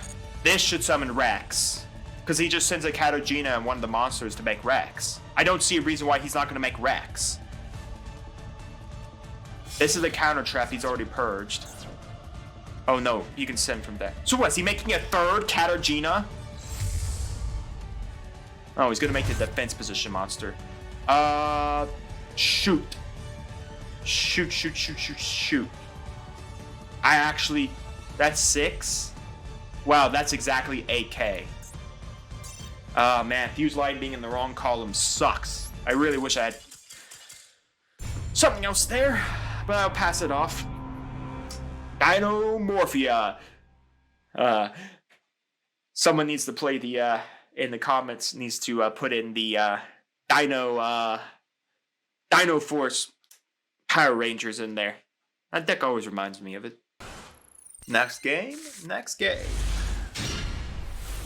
This should summon Rex. Because he just sends a Katargina and one of the monsters to make Rex. I don't see a reason why he's not gonna make Rex. This is a counter trap he's already purged. Oh no, you can send from there. So what, is he making a 3rd Katargina? Oh, he's gonna make the defense position monster. Shoot. Shoot. I actually, that's 6? Wow, that's exactly 8k. Oh man, Fuse Light being in the wrong column sucks. I really wish I had something else there, but I'll pass it off. Dinomorphia. Someone needs to play the, in the comments, needs to put in the Dino Force Power Rangers in there. That deck always reminds me of it. Next game.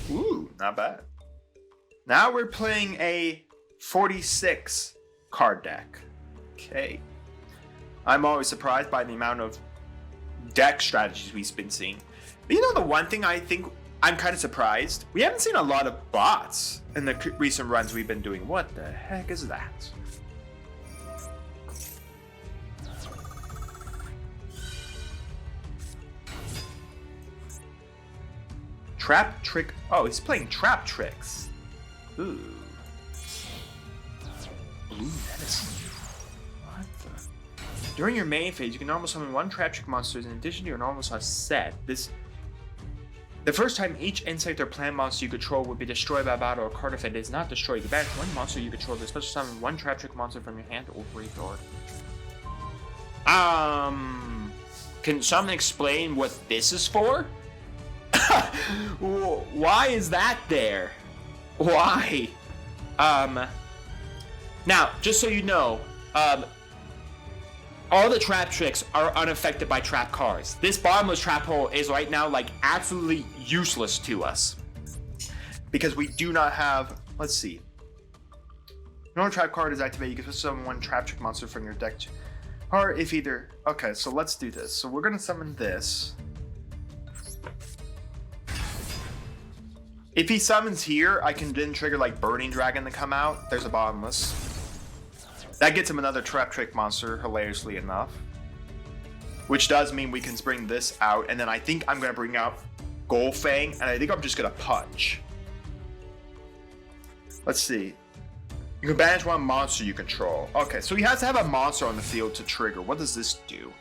Ooh, not bad. Now we're playing a 46 card deck. Okay. I'm always surprised by the amount of deck strategies we've been seeing. But you know the one thing I think I'm kind of surprised? We haven't seen a lot of bots in the recent runs we've been doing. What the heck is that? Trap Trick. Oh, he's playing Trap Tricks. Ooh. Blue Medicine. What the? During your main phase, you can normal summon 1 Trap Trick monster in addition to your normal size set. The first time each insect or plant monster you control would be destroyed by battle or card if it is not destroyed, you can banish 1 monster you control to special summon 1 Trap Trick monster from your hand or graveyard. Can someone explain what this is for? Why is that there? Why? Now, just so you know, all the trap tricks are unaffected by trap cards. This bottomless trap hole is right now like absolutely useless to us. Because we do not have, let's see. No trap card is activated, you can summon 1 trap trick monster from your deck. Or if either, okay, so let's do this. So we're gonna summon this. If he summons here, I can then trigger like Burning Dragon to come out. There's a bottomless. That gets him another trap trick monster, hilariously enough. Which does mean we can bring this out, and then I think I'm gonna bring out Golfang, and I think I'm just gonna punch. Let's see. You can banish 1 monster you control. Okay, so he has to have a monster on the field to trigger. What does this do?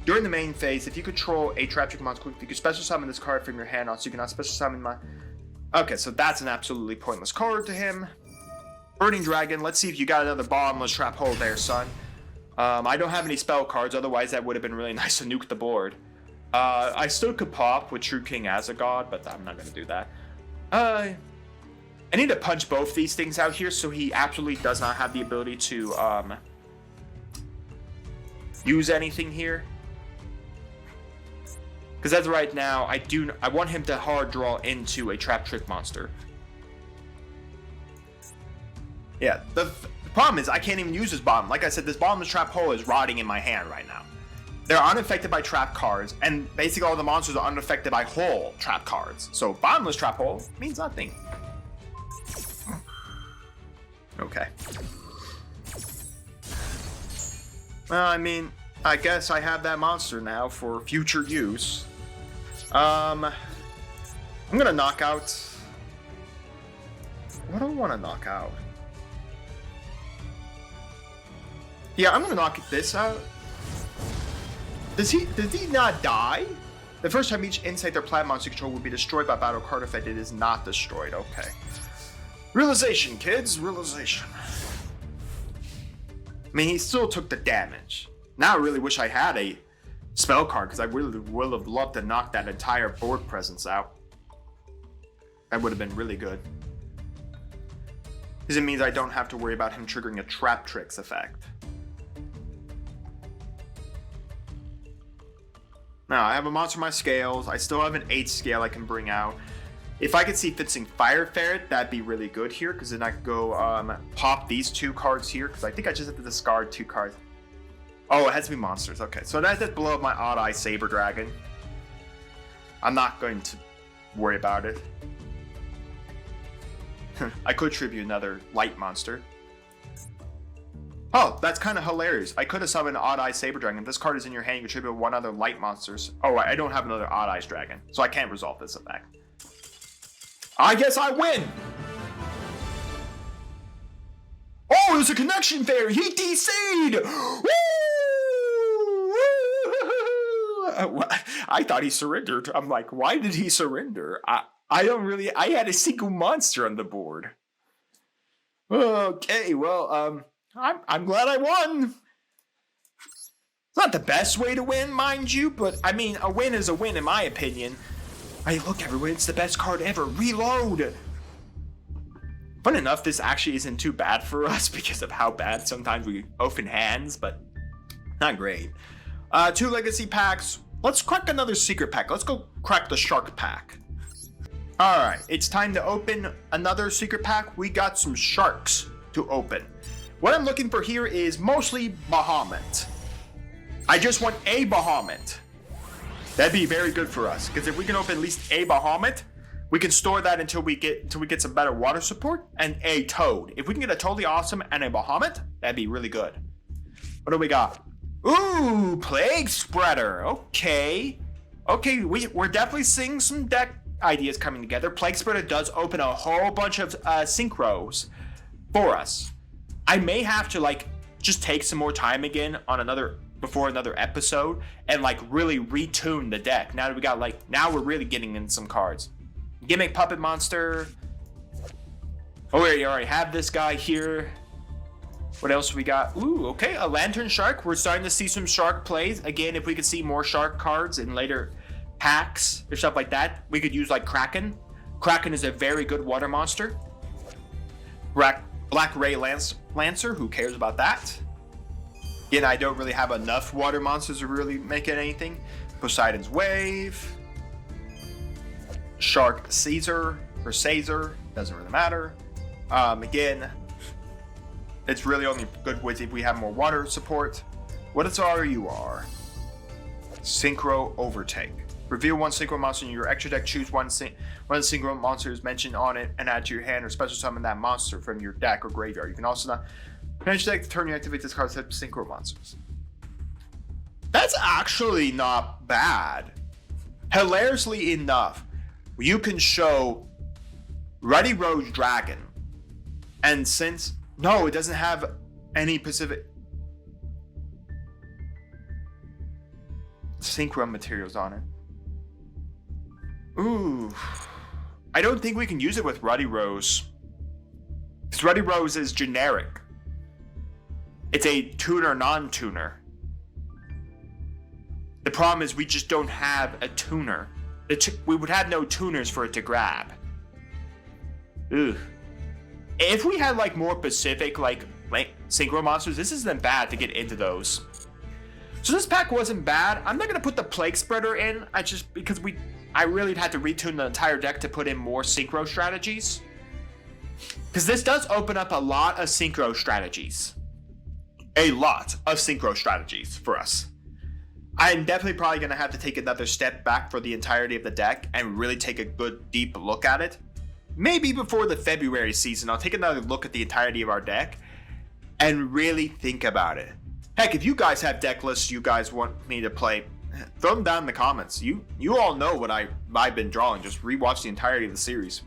During the main phase, if you control a trap trick monster, you can special summon this card from your hand, also you cannot special summon my... Okay, so that's an absolutely pointless card to him. Burning Dragon, let's see if you got another bottomless trap hole there, son. I don't have any spell cards, otherwise that would have been really nice to nuke the board. I still could pop with True King as a god, but I'm not going to do that. I need to punch both these things out here so he absolutely does not have the ability to use anything here. Because as of right now, I want him to hard draw into a trap trick monster. Yeah, the problem is I can't even use this bottom. Like I said, this bottomless trap hole is rotting in my hand right now. They're unaffected by trap cards, and basically all the monsters are unaffected by hole trap cards. So bottomless trap hole means nothing. Okay. Well, I mean, I guess I have that monster now for future use. I'm gonna knock out... What do I want to knock out? Yeah, I'm gonna knock this out. Did he not die? The first time each insect or plant monster you control will be destroyed by battle card effect, it is not destroyed. Okay. Realization, kids. Realization. I mean, he still took the damage. Now I really wish I had a spell card, because I really would have loved to knock that entire board presence out. That would have been really good. because it means I don't have to worry about him triggering a Trap Tricks effect. Now, I have a monster on my scales. I still have an 8 scale I can bring out. If I could see Fitzing Fire Ferret, that'd be really good here, because then I could go pop these 2 cards here, because I think I just have to discard 2 cards. Oh, it has to be monsters. Okay, so that's just blow up my Odd Eye Saber Dragon. I'm not going to worry about it. I could tribute another light monster. Oh, that's kind of hilarious. I could have summoned Odd Eye Saber Dragon. If this card is in your hand, you can tribute 1 other light monsters. Oh, right, I don't have another Odd Eyes Dragon, so I can't resolve this effect. I guess I win! Oh, there's a connection fairy! He DC'd! I thought he surrendered. I'm like, why did he surrender? I had a single monster on the board. Okay, well, I'm glad I won. It's not the best way to win, mind you, but I mean, a win is a win in my opinion. Hey, look everyone, it's the best card ever. Reload! Fun enough, this actually isn't too bad for us because of how bad sometimes we open hands, but not great. 2 legacy packs. Let's crack another secret pack. Let's go crack the shark pack. Alright, it's time to open another secret pack. We got some sharks to open. What I'm looking for here is mostly Bahamut. I just want a Bahamut. That'd be very good for us, because if we can open at least a Bahamut, we can store that until we get some better water support, and a Toad. If we can get a totally awesome and a Bahamut, that'd be really good. What do we got? Ooh, Plague Spreader. Okay, we're definitely seeing some deck ideas coming together. Plague Spreader does open a whole bunch of synchros for us. I may have to just take some more time again on before another episode and really retune the deck. Now that we got now we're really getting in some cards. Gimmick Puppet Monster. Oh, we already have this guy here. What else we got? Ooh, okay, a Lantern Shark. We're starting to see some shark plays. Again, if we could see more shark cards in later packs or stuff like that, we could use Kraken. Kraken is a very good water monster. Black Ray Lancer, who cares about that? Again, I don't really have enough water monsters to really make it anything. Poseidon's Wave. Shark Caesar, or Caesar, doesn't really matter. Again, it's really only good with if we have more water support. What is RUR? Synchro Overtake. Reveal 1 synchro monster in your extra deck. Choose one of the synchro monsters mentioned on it and add to your hand, or special summon that monster from your deck or graveyard. You can also not finish deck the turn you activate this card's type of synchro monsters. That's actually not bad. Hilariously enough, you can show Ruddy Rose Dragon, and since no, it doesn't have any Pacific synchro materials on it. Ooh, I don't think we can use it with Ruddy Rose, because Ruddy Rose is generic. It's a tuner non-tuner. The problem is we just don't have a tuner. We would have no tuners for it to grab. Ugh. If we had more Pacific synchro monsters, this isn't bad to get into those. So this pack wasn't bad. I'm not gonna put the Plague Spreader in. I really had to retune the entire deck to put in more synchro strategies, because this does open up a lot of synchro strategies. A lot of synchro strategies for us. I'm definitely probably gonna have to take another step back for the entirety of the deck and really take a good deep look at it. Maybe before the February season, I'll take another look at the entirety of our deck and really think about it. Heck, if you guys have deck lists you guys want me to play, throw them down in the comments. You all know what I've been drawing. Just rewatch the entirety of the series.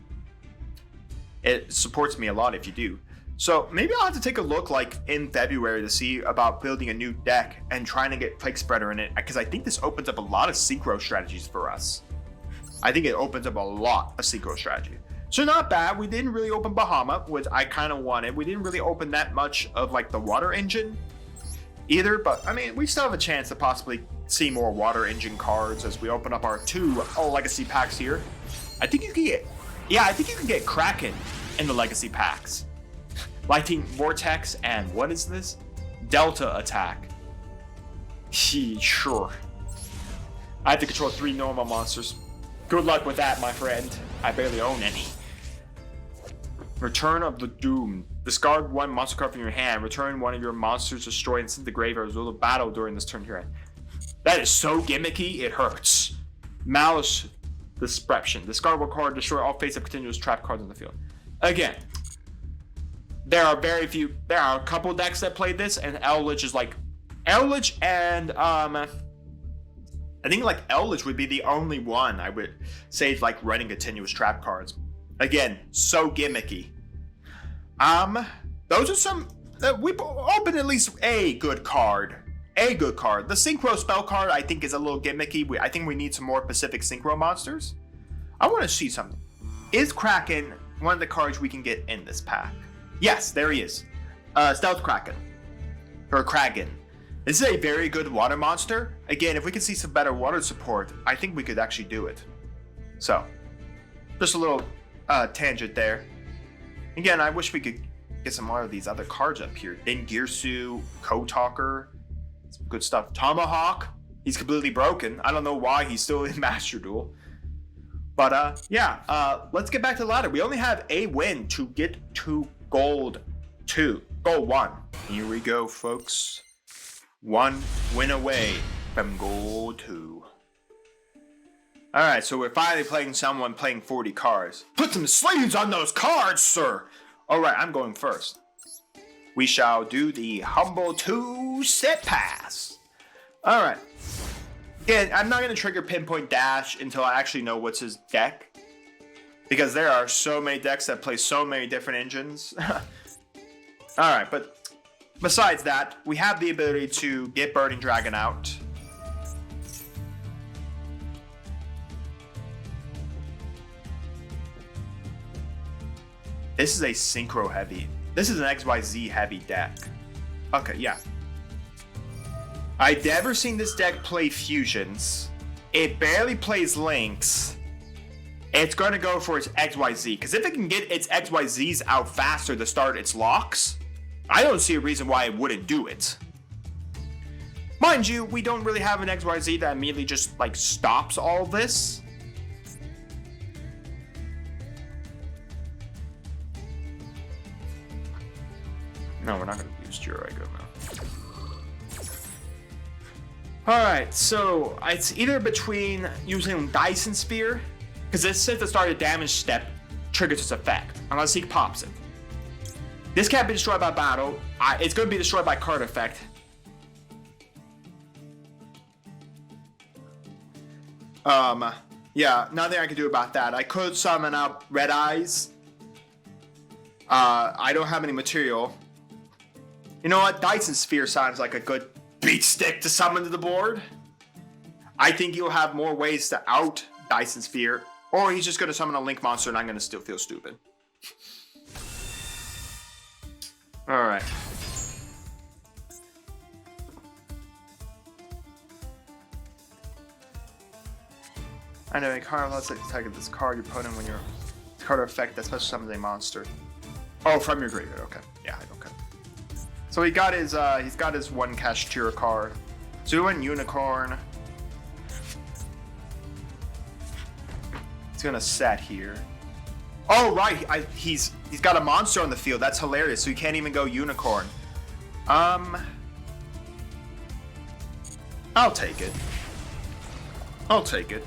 It supports me a lot if you do. So maybe I'll have to take a look in February to see about building a new deck and trying to get Plague Spreader in it, because I think this opens up a lot of synchro strategies for us. I think it opens up a lot of synchro strategy. So not bad. We didn't really open Bahamut, which I kind of wanted. We didn't really open that much of the water engine either, but I mean, we still have a chance to possibly see more water engine cards as we open up our 2 legacy packs here. I think you can get Kraken in the legacy packs. Lightning Vortex, and what is this? Delta Attack. Sure. I have to control 3 normal monsters. Good luck with that, my friend. I barely own any. Return of the Doom. Discard 1 monster card from your hand. Return 1 of your monsters destroyed and send the graveyard as a battle during this turn here. That is so gimmicky, it hurts. Malice Disruption. Discard 1 card, destroy all face-up continuous trap cards on the field. Again, there are a couple decks that play this, and Eldritch is like, Eldritch and, I think like Eldritch would be the only one I would say is like running continuous trap cards. Again, so gimmicky. Those are some, we opened at least a good card. A good card. The Synchro spell card I think is a little gimmicky. I think we need some more Pacific Synchro monsters. I want to see something. Is Kraken one of the cards we can get in this pack? Yes, there he is. Stealth Kraken. Or Kraken. This is a very good water monster. Again, if we could see some better water support, I think we could actually do it. So, just a little tangent there. Again, I wish we could get some more of these other cards up here. Dingirsu, Kotalker, some good stuff. Tomahawk, he's completely broken. I don't know why he's still in Master Duel. But yeah, let's get back to the ladder. We only have a win to get to gold 2. Gold 1. Here we go, folks. 1 win away from gold 2. Alright, so we're finally playing someone playing 40 cards. Put some sleeves on those cards, sir! Alright, I'm going first. We shall do the Humble 2 Set Pass. Alright. Again, I'm not going to trigger Pinpoint Dash until I actually know what's his deck. Because there are so many decks that play so many different engines. Alright, but besides that, we have the ability to get Burning Dragon out. This is a Synchro heavy. This is an XYZ heavy deck. Okay, yeah. I've never seen this deck play fusions. It barely plays links. It's going to go for its XYZ. Because if it can get its XYZs out faster to start its locks, I don't see a reason why it wouldn't do it. Mind you, we don't really have an XYZ that immediately just like stops all this. No, we're not going to use YuGiOh now. Alright, so it's either between using Dyson Sphere, because this says the start of damage step triggers its effect, unless he pops it. This can't be destroyed by battle. It's going to be destroyed by card effect. Yeah, nothing I can do about that. I could summon out Red Eyes. I don't have any material. You know what? Dyson Sphere sounds like a good beat stick to summon to the board. I think you'll have more ways to out Dyson Sphere, or he's just going to summon a Link monster and I'm going to still feel stupid. Alright. I know a card allows to attack this card you put in when your card effect that special summons a monster. Oh, from your graveyard. Okay. Yeah, okay. So he's got his one Kashtira card. So he went Unicorn. He's gonna set here. Oh right, he's got a monster on the field. That's hilarious. So he can't even go Unicorn. I'll take it. I'll take it.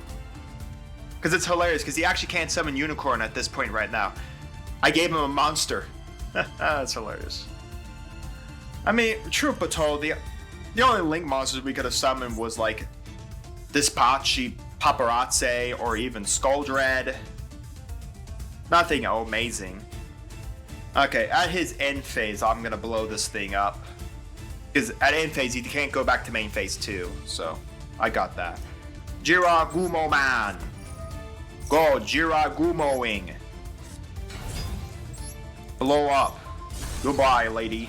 Because it's hilarious, because he actually can't summon Unicorn at this point right now. I gave him a monster. That's hilarious. I mean, truth be told, the only Link monsters we could have summoned was like Dispatchy, Paparazzi, or even Skuldred. Nothing amazing. Okay, at his end phase, I'm gonna blow this thing up. Because at end phase, he can't go back to main phase 2, so I got that. Jiragumo Man! Go, Jiragumoing! Blow up. Goodbye, lady.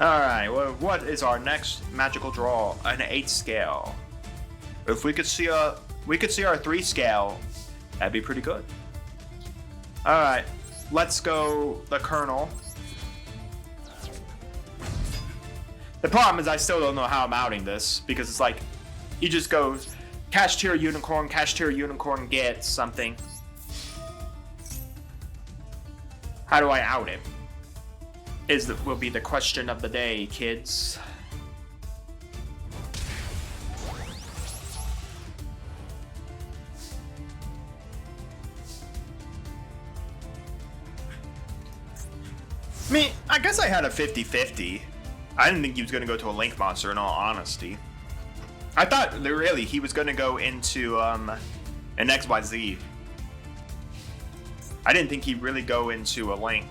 Alright, well, what is our next magical draw? An 8 scale. If we could see our 3 scale, that'd be pretty good. Alright, let's go the Colonel. The problem is I still don't know how I'm outing this, because it's like, he just goes, Cash Tier Unicorn, gets something. How do I out him? Will be the question of the day, kids. I guess I had a 50-50. I didn't think he was going to go to a Link monster, in all honesty. I thought, really, he was going to go into an XYZ. I didn't think he'd really go into a Link.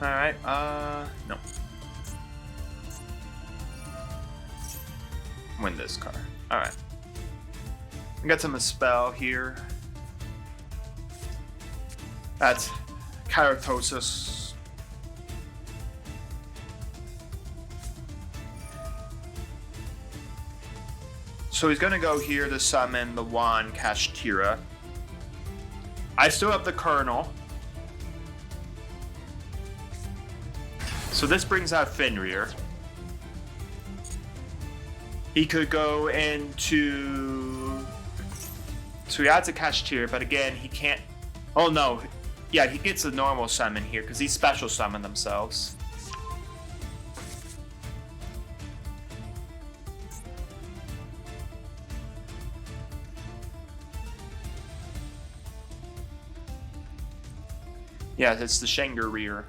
Alright, no. Win this card. Alright. I got some spell here. That's Keratosis. So he's gonna go here to summon the one Kashtira. I still have the Colonel. So this brings out Fenrir. He could go into... So he adds a Kashtira, but again, he can't... Oh no. Yeah, he gets a normal summon here, because these special summon themselves. Yeah, it's the Shengarir.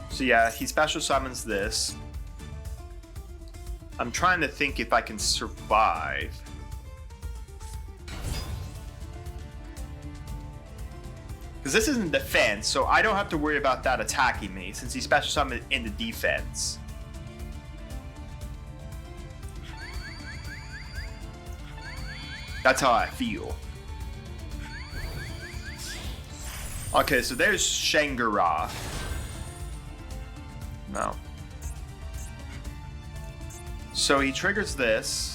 So yeah, he special summons this. I'm trying to think if I can survive. Because this isn't defense, so I don't have to worry about that attacking me, since he special summoned in the defense. That's how I feel. Okay, so there's Shangara. No. So he triggers this.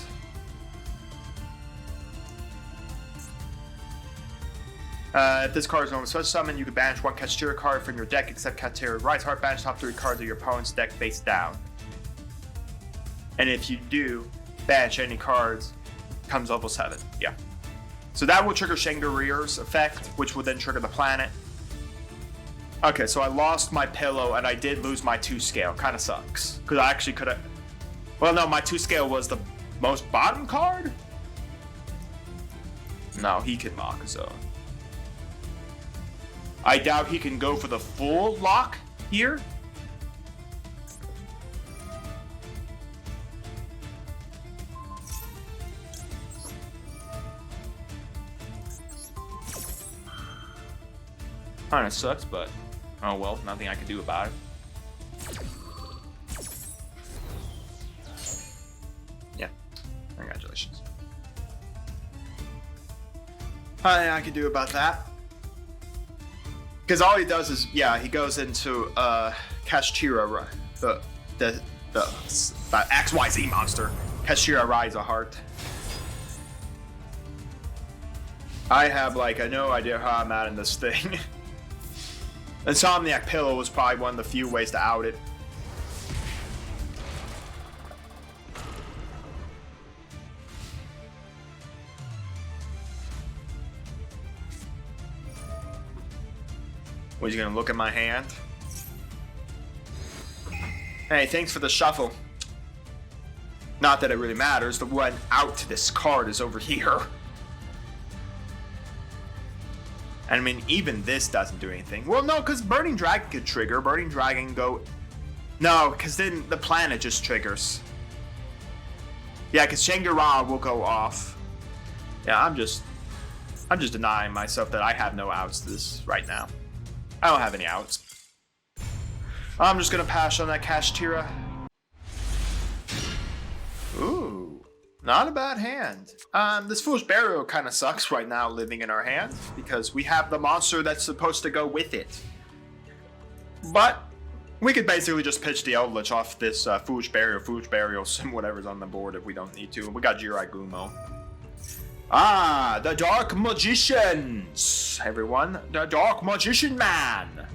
If this card is on a special summon, you can banish one Kashtira card from your deck except Kashtira. Rise Heart, banish top 3 cards of your opponent's deck face down. And if you do, banish any cards, comes level 7. Yeah. So that will trigger Shengarir's effect, which will then trigger the planet. Okay, so I lost my pillow and I did lose my 2 scale. Kind of sucks. Because I actually could have... Well, no, my 2 scale was the most bottom card? No, he can lock his own. I doubt he can go for the full lock here. Kinda sucks, but oh well, nothing I can do about it. Yeah, congratulations. Nothing I can do about that. Because all he does is, yeah, he goes into Kashtira, the XYZ monster. Kashtira Rise a Heart. I have like no idea how I'm at in this thing. Insomniac Pillow was probably one of the few ways to out it. Was he gonna look at my hand? Hey, thanks for the shuffle. Not that it really matters, the one out to this card is over here. And I mean, even this doesn't do anything. Well, no, because Burning Dragon could trigger. Burning Dragon go... No, because then the planet just triggers. Yeah, because Shangri-La will go off. Yeah, I'm just denying myself that I have no outs to this right now. I don't have any outs. I'm just gonna pass on that Kashtira. Ooh, not a bad hand. This Foolish Burial kind of sucks right now living in our hand because we have the monster that's supposed to go with it. But We could basically just pitch the Eldritch off this Foolish Burial Sim, whatever's on the board if we don't need to. We got YuGiOh. Ah, the Dark Magicians! Everyone, the Dark Magician Man!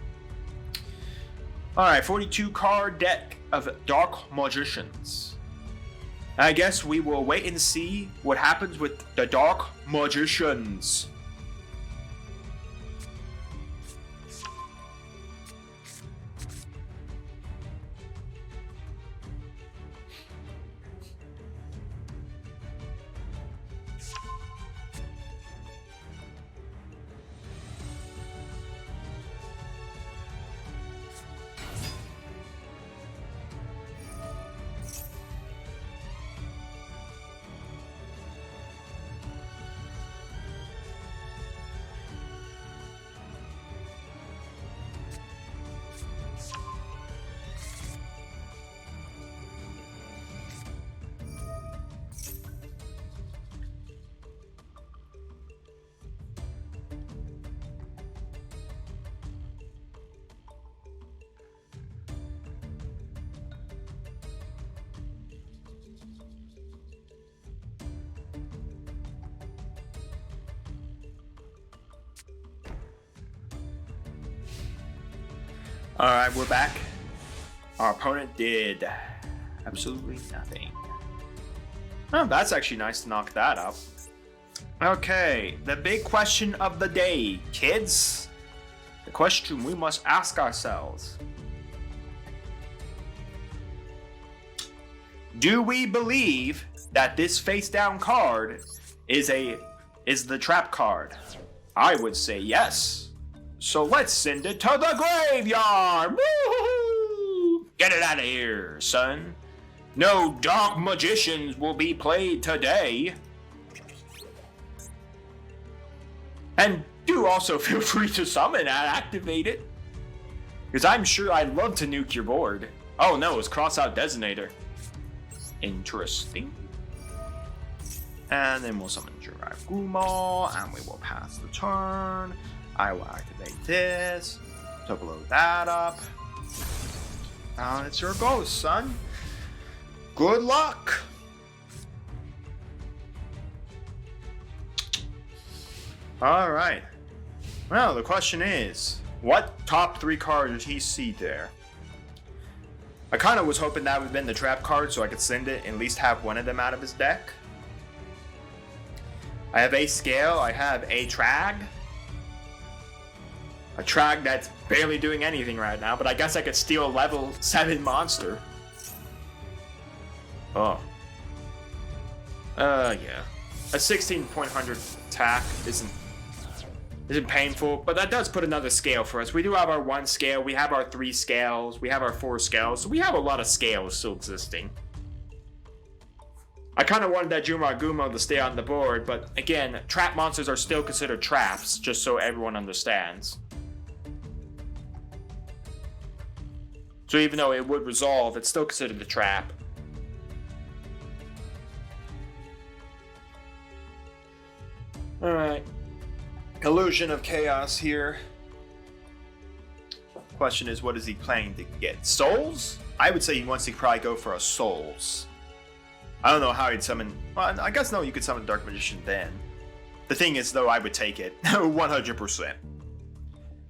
Alright, 42 card deck of Dark Magicians. I guess we will wait and see what happens with the Dark Magicians. Alright, we're back. Our opponent did absolutely nothing. Oh, that's actually nice to knock that up. Okay, the big question of the day, kids. The question we must ask ourselves. Do we believe that this face down card is the trap card? I would say yes. So let's send it to the graveyard! Woo-hoo-hoo! Get it out of here, son. No Dark Magicians will be played today. And do also feel free to summon and activate it. Because I'm sure I'd love to nuke your board. Oh no, it's cross-out Designator. Interesting. And then we'll summon YuGiOh, and we will pass the turn. I will activate this to blow that up. Now it's your ghost, son. Good luck. All right. Well, the question is, what top 3 cards did he see there? I kind of was hoping that would have been the trap card so I could send it and at least have one of them out of his deck. I have a Scale, I have a Trag. A Trag that's barely doing anything right now, but I guess I could steal a level 7 monster. Oh. Yeah. A 16-point attack isn't painful, but that does put another scale for us. We do have our 1 scale, we have our 3 scales, we have our 4 scales, so we have a lot of scales still existing. I kind of wanted that YuGiOh to stay on the board, but again, trap monsters are still considered traps, just so everyone understands. So even though it would resolve, it's still considered a trap. Alright. Illusion of Chaos here. Question is, what is he planning to get? Souls? I would say he wants to probably go for a Souls. I don't know how he'd summon... Well, I guess no, you could summon Dark Magician then. The thing is, though, I would take it. 100%.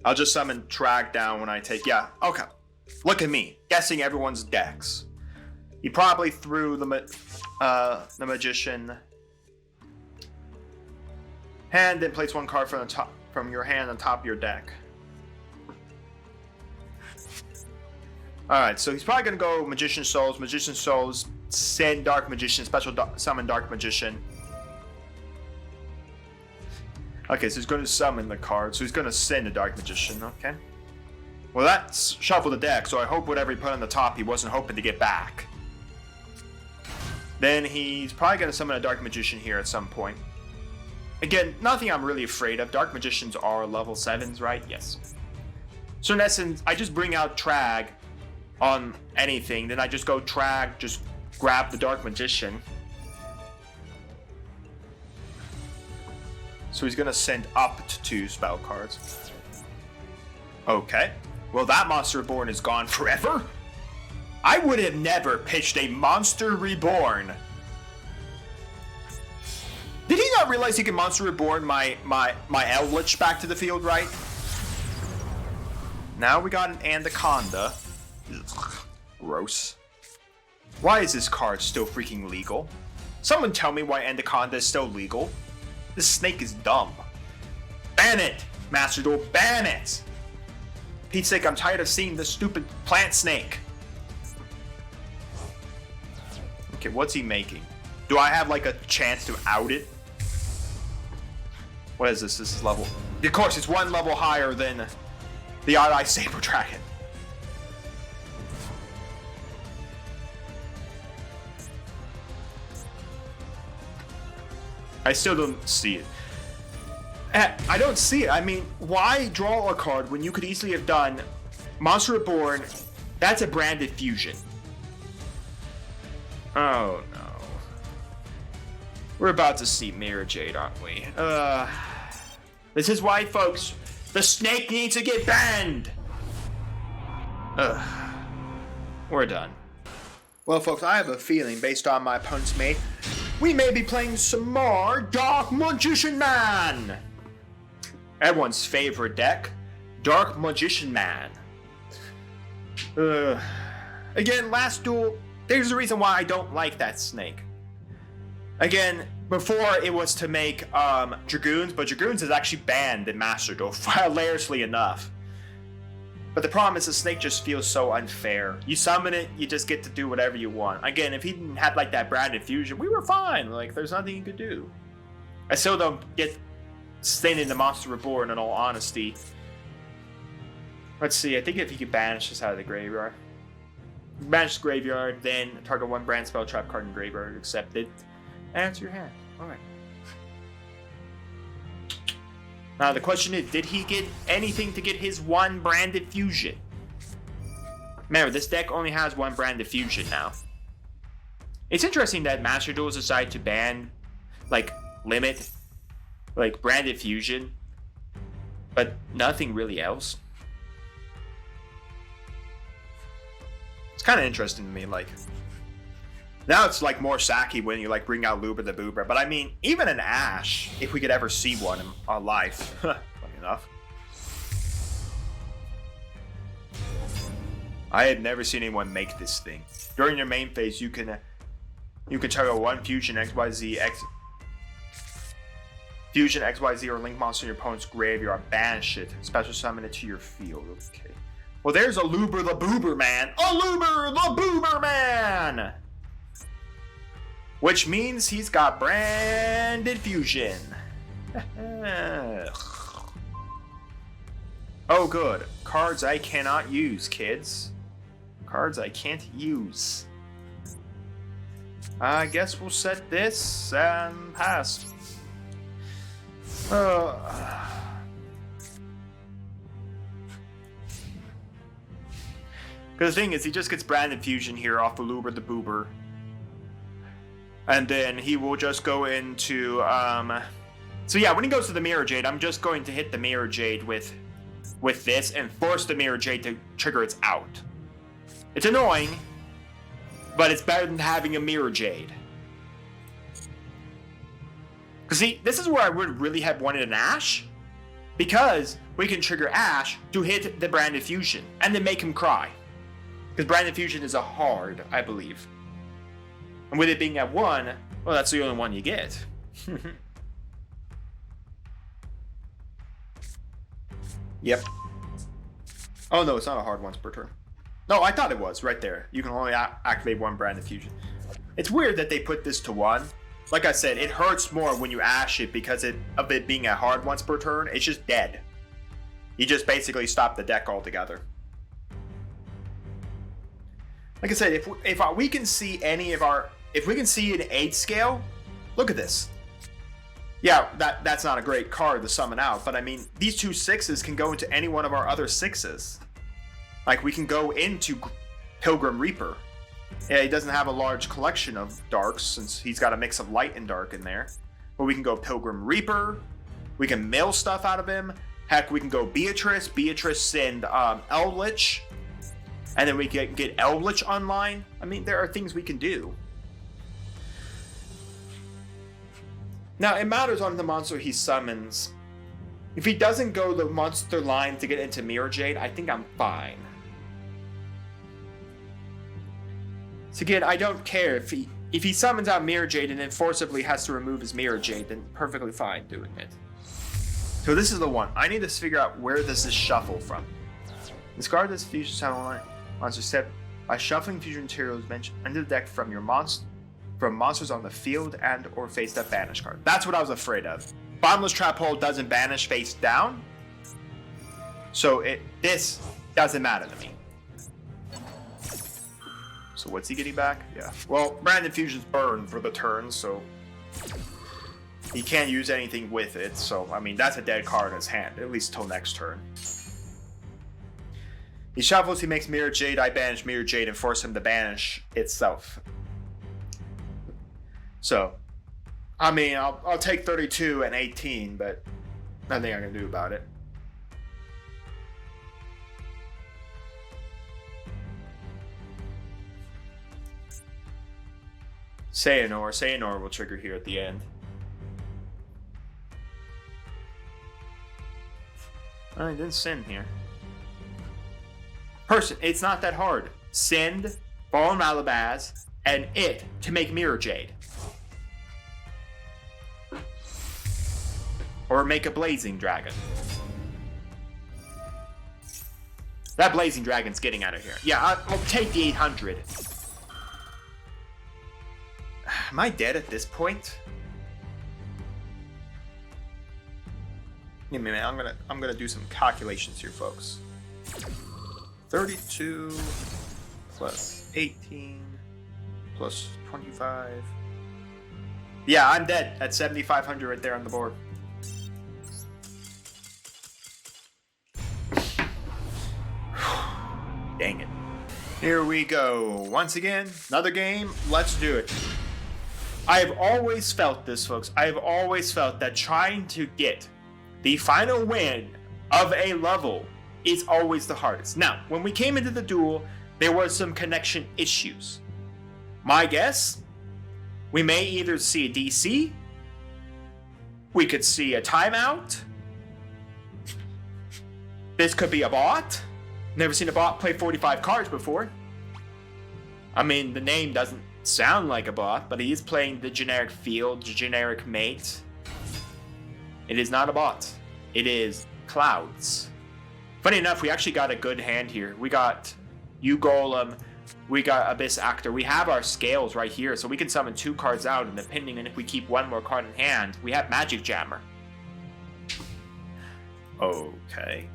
I'll just summon Trag down when I take... Yeah, okay. Look at me, guessing everyone's decks. He probably threw the Magician hand, then place 1 card from your hand on top of your deck. Alright, so he's probably going to go Magician Souls, send Dark Magician, summon Dark Magician. Okay, so he's going to summon the card, so he's going to send a Dark Magician, okay. Well, that's shuffle the deck, so I hope whatever he put on the top, he wasn't hoping to get back. Then he's probably going to summon a Dark Magician here at some point. Again, nothing I'm really afraid of. Dark Magicians are level 7s, right? Yes. So in essence, I just bring out Trag on anything, then I just go Trag, just grab the Dark Magician. So he's going to send up to 2 spell cards. Okay. Well, that Monster Reborn is gone forever. I would have never pitched a Monster Reborn. Did he not realize he can Monster Reborn my Eldritch back to the field, right? Now we got an Anaconda. Ugh, gross. Why is this card still freaking legal? Someone tell me why Anaconda is still legal. This snake is dumb. Ban it! Master Duel, ban it! Pete's sake, I'm tired of seeing this stupid plant snake. Okay, what's he making? Do I have like a chance to out it? What is this? This is level... Of course, it's one level higher than the Odd-Eye Saber Dragon. I still don't see it. I don't see it. I mean, why draw a card when you could easily have done Monster Reborn? That's a branded fusion. Oh no. We're about to see Mirror Jade, aren't we? This is why, folks, the snake needs to get banned! We're done. Well, folks, I have a feeling, based on my opponent's mate, we may be playing some more Dark Magician Man! Everyone's favorite deck, Dark Magician Man. Again, last duel, there's a reason why I don't like that snake. Again, before it was to make Dragoons, but Dragoons is actually banned in Master Duel, hilariously enough. But the problem is the snake just feels so unfair. You summon it, you just get to do whatever you want. Again, if he didn't have like that branded fusion, we were fine. Like, there's nothing you could do. I still don't get staying in the Monster Reborn, in all honesty. Let's see, I think if you could banish this out of the graveyard. Banish the graveyard, then target one brand spell trap card in graveyard, accept it. Add to your hand. Alright. Now the question is, did he get anything to get his one branded fusion? Remember, this deck only has one branded fusion now. It's interesting that Master Duels decided to ban, like, limit, like, branded fusion, but nothing really else. It's kind of interesting to me, like, now it's like more sacky when you like bring out Luber the Boober, but I mean, even an Ash, if we could ever see one in our life, funny enough. I had never seen anyone make this thing. During your main phase, you can target one Fusion XYZ Fusion XYZ or Link monster in your opponent's graveyard, banish it, special summon it to your field. Okay. Well, there's a Luber the Boober Man. A Luber the Boober Man! Which means he's got branded fusion. Oh, good. Cards I cannot use, kids. Cards I can't use. I guess we'll set this and pass. Because the thing is, he just gets branded fusion here off of Luber the Boober. And then he will just go into, so yeah, when he goes to the Mirror Jade, I'm just going to hit the Mirror Jade with this and force the Mirror Jade to trigger its out. It's annoying, but it's better than having a Mirror Jade. Because see, this is where I would really have wanted an Ash, because we can trigger Ash to hit the Branded Fusion, and then make him cry. Because Branded Fusion is a hard, I believe. And with it being at 1, well, that's the only one you get. Yep. Oh no, it's not a hard once per turn. No, I thought it was, right there. You can only activate one Branded Fusion. It's weird that they put this to 1. Like I said, it hurts more when you Ash it because of it being a hard once per turn. It's just dead. You just basically stop the deck altogether. Like I said, if we can see any of our... If we can see an 8 scale, look at this. Yeah, that's not a great card to summon out, but I mean, these two 6s can go into any one of our other 6s. Like, we can go into Pilgrim Reaper. Yeah, he doesn't have a large collection of darks, since he's got a mix of light and dark in there. But we can go Pilgrim Reaper, we can mill stuff out of him, Heck, we can go Beatrice, send Eldritch, and then we can get Eldritch online. I mean, there are things we can do. Now, it matters on the monster he summons. If he doesn't go the monster line to get into Mirror Jade, I think I'm fine. So again, I don't care if he summons out Mirror Jade and then forcibly has to remove his Mirror Jade, then perfectly fine doing it. So this is the one. I need to figure out where does this shuffle from. Discard this fusion sound monster set by shuffling fusion materials mentioned under the deck from your monsters on the field and or face up banish card. That's what I was afraid of. Bottomless Trap Hole doesn't banish face down, so this doesn't matter to me. So what's he getting back? Yeah. Well, Branded Fusion's burned for the turn, so he can't use anything with it. So, I mean, that's a dead card in his hand, at least till next turn. He shuffles, he makes Mirror Jade, I banish Mirror Jade and force him to banish itself. So, I mean, I'll take 32 and 18, but nothing I can do about it. Xehanort will trigger here at the end. Oh, he didn't send here. It's not that hard. Send Fallen Malabaz and it to make Mirror Jade. Or make a Blazing Dragon. That Blazing Dragon's getting out of here. Yeah, I'll take the 800. Am I dead at this point? Give me a minute. I'm gonna do some calculations here, folks. 32 plus 18 plus 25. Yeah, I'm dead at 7,500 right there on the board. Dang it. Here we go. Once again, another game. Let's do it. I have always felt this, folks. I have always felt that trying to get the final win of a level is always the hardest. Now, when we came into the duel, there were some connection issues. My guess, we may either see a DC, we could see a timeout, this could be a bot. Never seen a bot play 45 cards before. I mean, the name doesn't sound like a bot, but he is playing the generic field, the generic mate. It is not a bot. It is Clouds. Funny enough, we actually got a good hand here. We got YuGiOh, we got Abyss Actor. We have our scales right here, so we can summon 2 cards out, and depending on if we keep 1 more card in hand, we have Magic Jammer. Okay.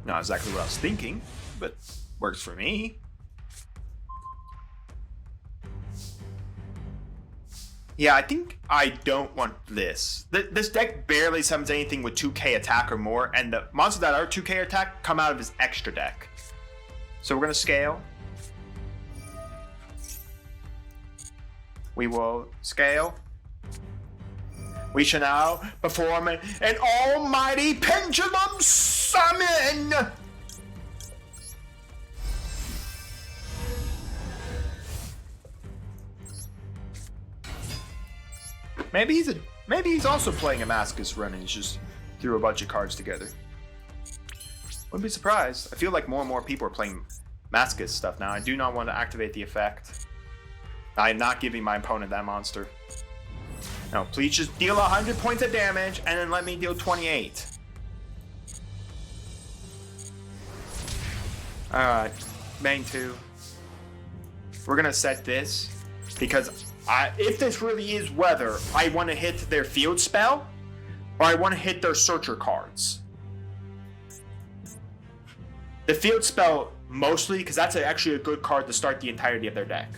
Not exactly what I was thinking, but works for me. Yeah, I think I don't want this. This deck barely summons anything with 2k attack or more, and the monsters that are 2k attack come out of his extra deck. So we're going to scale. We will scale. We shall now perform an almighty pendulum summon! Maybe he's also playing a Maskus run and he's just threw a bunch of cards together. Wouldn't be surprised. I feel like more and more people are playing Maskus stuff now. I do not want to activate the effect. I am not giving my opponent that monster. No, please just deal 100 points of damage and then let me deal 28. Alright, bang 2. We're gonna set this because if this really is weather, I want to hit their field spell or I want to hit their searcher cards. The field spell mostly because that's actually a good card to start the entirety of their deck.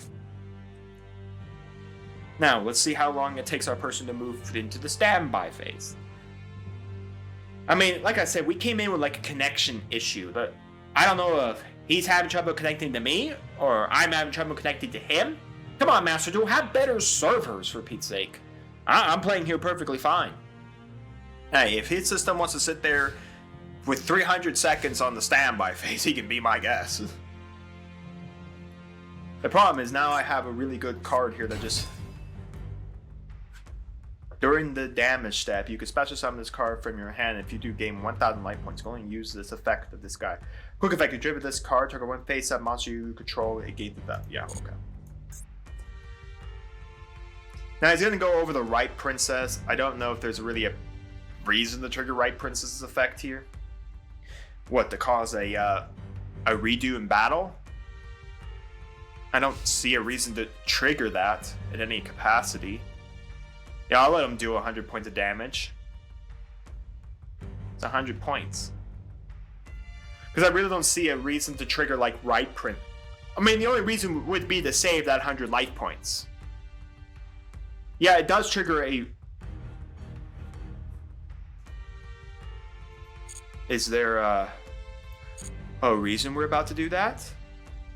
Now, let's see how long it takes our person to move into the standby phase. I mean, like I said, we came in with like a connection issue, but I don't know if he's having trouble connecting to me or I'm having trouble connecting to him. Come on, Master Duel, have better servers for Pete's sake. I'm playing here perfectly fine. Hey, if his system wants to sit there with 300 seconds on the standby phase, he can be my guess. The problem is now I have a really good card here that just... During the damage step, you can special summon this card from your hand. If you do gain 1,000 life points, go and use this effect of this guy. Quick effect, you dribble this card, target one face-up monster you control, it gains the death. Yeah, okay. Now he's gonna go over the Right Princess. I don't know if there's really a reason to trigger Right Princess's effect here. What, to cause a redo in battle? I don't see a reason to trigger that in any capacity. Yeah, I'll let him do 100 points of damage. It's 100 points. Because I really don't see a reason to trigger, like, Right Print. I mean, the only reason would be to save that 100 life points. Yeah, it does trigger a... Is there a reason we're about to do that?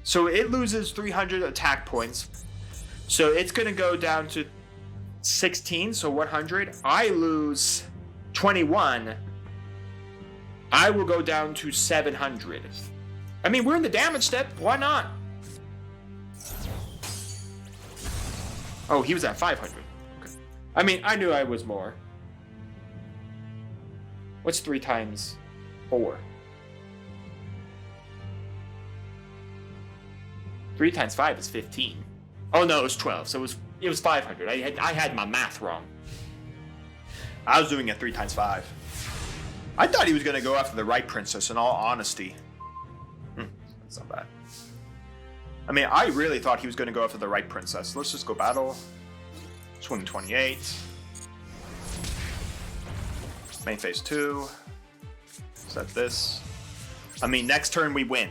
So it loses 300 attack points. So it's going to go down to 16, so 100. I lose 21. I will go down to 700. I mean, we're in the damage step. Why not? Oh, he was at 500. Okay. I mean, I knew I was more. What's 3 times 4? 3 times 5 is 15. Oh no, it was 12, so it was 500. I had my math wrong. I was doing it 3 times 5. I thought he was gonna go after the Right Princess, in all honesty. That's not bad. I mean, I really thought he was gonna go after the Right Princess. Let's just go battle. Swing 28. Main phase 2. Set this. I mean, next turn we win.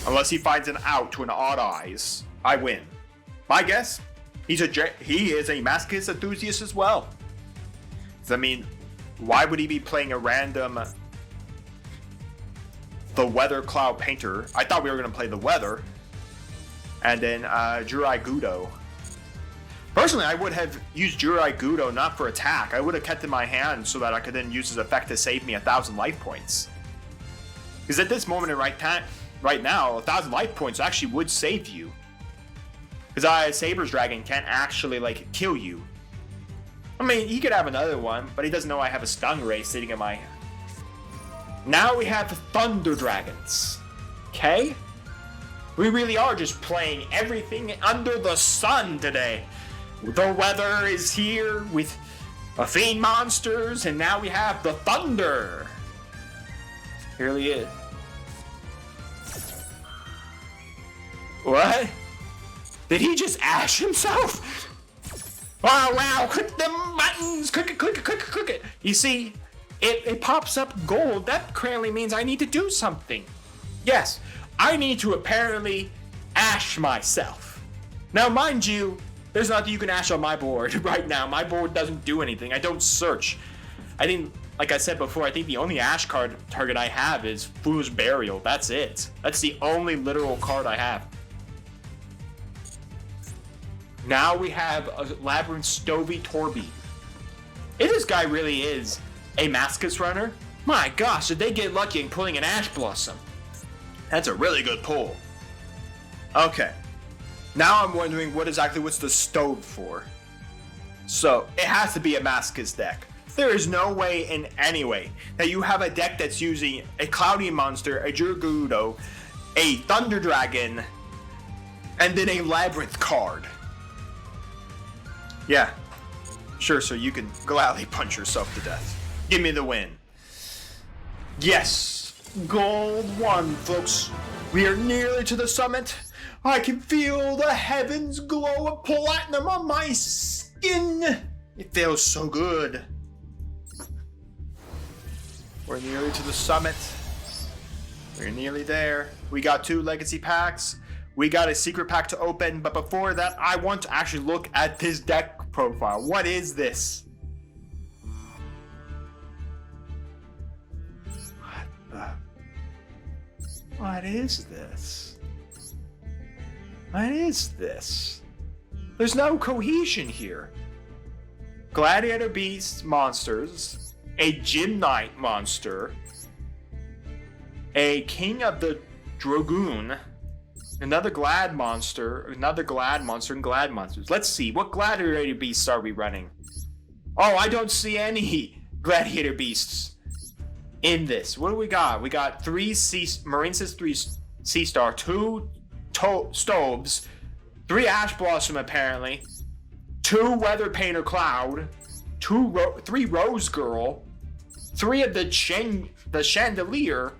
Unless he finds an out to an odd eyes, I win. My guess, he is a masochist enthusiast as well. I mean, why would he be playing a random the Weather Cloud Painter? I thought we were going to play the Weather. And then YuGiOh. Personally, I would have used YuGiOh not for attack. I would have kept it in my hand so that I could then use his effect to save me 1,000 life points. Because at this moment in right now, 1,000 life points actually would save you. Because Saber's Dragon can't actually, like, kill you. I mean, he could have another one, but he doesn't know I have a Stung Ray sitting in my... Now we have Thunder Dragons. Okay? We really are just playing everything under the sun today. The weather is here with Fiend monsters, and now we have the Thunder. Here he is. What? Did he just ash himself? Oh wow, click the buttons, click it. You see, it pops up gold. That currently means I need to do something. Yes, I need to apparently ash myself. Now mind you, there's nothing you can ash on my board right now. My board doesn't do anything. I don't search. I think, like I said before, I think the only ash card target I have is Foolish Burial. That's it. That's the only literal card I have. Now we have a Labyrinth Stovey Torby. If this guy really is a Masochist runner, my gosh, did they get lucky in pulling an Ash Blossom. That's a really good pull. Okay. Now I'm wondering what's the stove for. So, it has to be a Masochist deck. There is no way in any way that you have a deck that's using a Cloudy Monster, a YuGiOh, a Thunder Dragon, and then a Labyrinth card. Yeah, sure, so you can gladly punch yourself to death. Give me the win. Yes, gold 1, folks. We are nearly to the summit. I can feel the heavens glow of platinum on my skin. It feels so good. We're nearly to the summit. We're nearly there. We got 2 legacy packs. We got a secret pack to open, but before that, I want to actually look at this deck profile. What is this? What is this? What is this? There's no cohesion here. Gladiator Beast monsters, a Gym Knight monster, a King of the Dragoon, another Glad Monster, and Glad Monsters. Let's see, what Gladiator Beasts are we running? Oh, I don't see any Gladiator Beasts in this. What do we got? We got 3 Marine Sis 3 Sea Star, 2 Stoves, 3 Ash Blossom apparently, 2 Weather Painter Cloud, 3 Rose Girl, 3 of the Chandelier,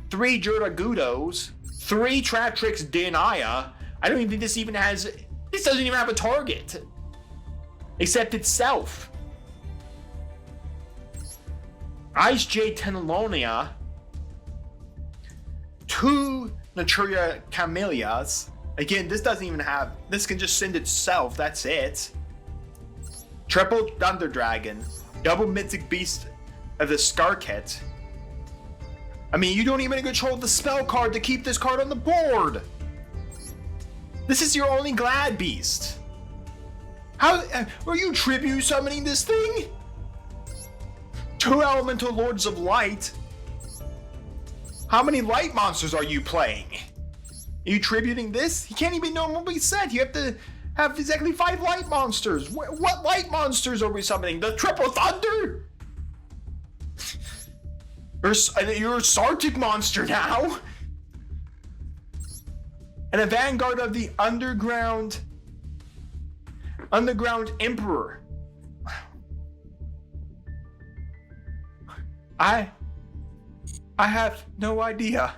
3 Juragudos, 3 Tratrix Denia. I don't even think this doesn't even have a target. Except itself. Ice Jade Tenolonia, 2 Naturia Camellias. Again, this doesn't even have, this can just send itself, that's it. Triple Thunder Dragon, double Mythic Beast of the Skarket. I mean, you don't even control the spell card to keep this card on the board. This is your only Glad Beast. How are you tribute summoning this thing? 2 Elemental Lords of Light. How many light monsters are you playing? Are you tributing this? He can't even normally set. You have to have exactly 5 light monsters. What light monsters are we summoning? The Triple Thunder? You're a Sartic monster now. And a Vanguard of the Underground Emperor. I have no idea.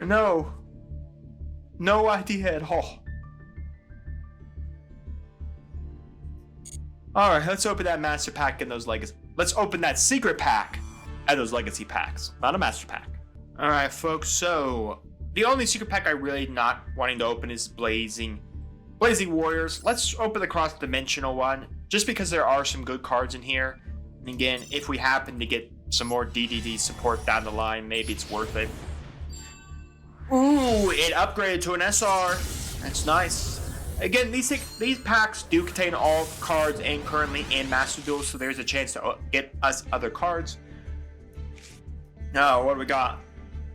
No idea at all. Alright, let's open that master pack and those legacy. Let's open that secret pack and those legacy packs. Not a master pack. Alright, folks, so the only secret pack I really not wanting to open is Blazing Warriors. Let's open the cross-dimensional one, just because there are some good cards in here. And again, if we happen to get some more DDD support down the line, maybe it's worth it. Ooh, it upgraded to an SR. That's nice. Again, these packs do contain all cards and currently in Master Duel, so there's a chance to get us other cards. Now, what do we got?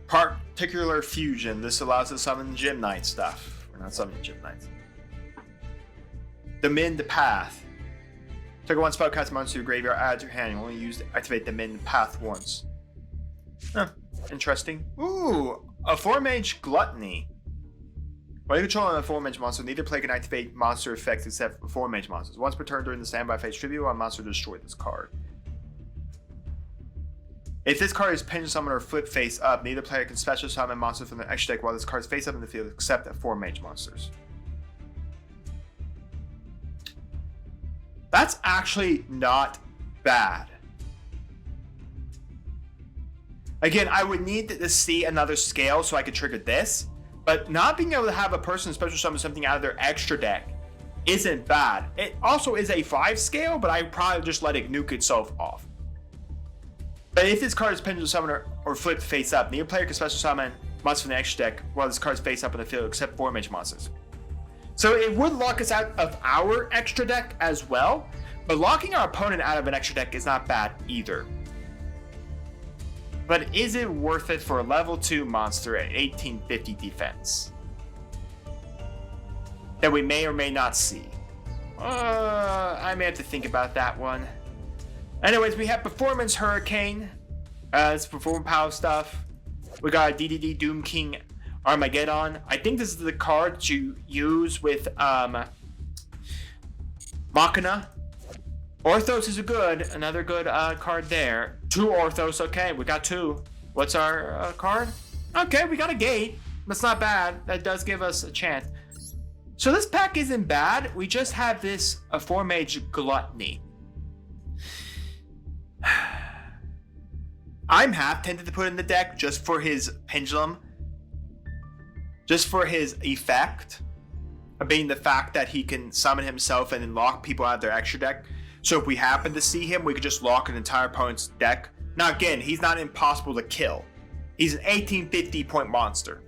Particular Fusion. This allows us to summon Gym Knight stuff. We're not summoning Gym Knights. The Path. Take 1 spellcast monster to your graveyard, add to your hand. You only use to activate the Min Path once. Huh, interesting. Ooh, a 4-mage Gluttony. While you control a 4-mage monster, neither player can activate monster effects except for 4-mage monsters. Once per turn during the standby phase, tribute one monster to destroy this card. If this card is Pendulum Summon or Flip Face Up, neither player can special summon monsters from their extra deck while this card is face up in the field except 4-mage monsters. That's actually not bad. Again, I would need to see another scale so I could trigger this, but not being able to have a person special summon something out of their extra deck isn't bad. It also is a 5 scale, but I would probably just let it nuke itself off. But if this card is Pendulum Summoner or Flip Face Up, neither player can special summon monsters from the extra deck while this card is face up in the field except 4-mage monsters. So it would lock us out of our extra deck as well, but locking our opponent out of an extra deck is not bad either. But is it worth it for a level 2 monster at 1850 defense? That we may or may not see. I may have to think about that one. Anyways, we have Performance Hurricane. It's perform power stuff. We got DDD Doom King Armageddon. I think this is the card to use with Machina. Orthos is another good card there. 2 Orthos, okay, we got 2. What's our card? Okay, we got a Gate. That's not bad. That does give us a chance. So this pack isn't bad. We just have this 4-mage Gluttony. I'm half tempted to put in the deck just for his Pendulum. Just for his effect. Being the fact that he can summon himself and then lock people out of their extra deck. So if we happen to see him, we could just lock an entire opponent's deck. Now again, he's not impossible to kill. He's an 1850 point monster.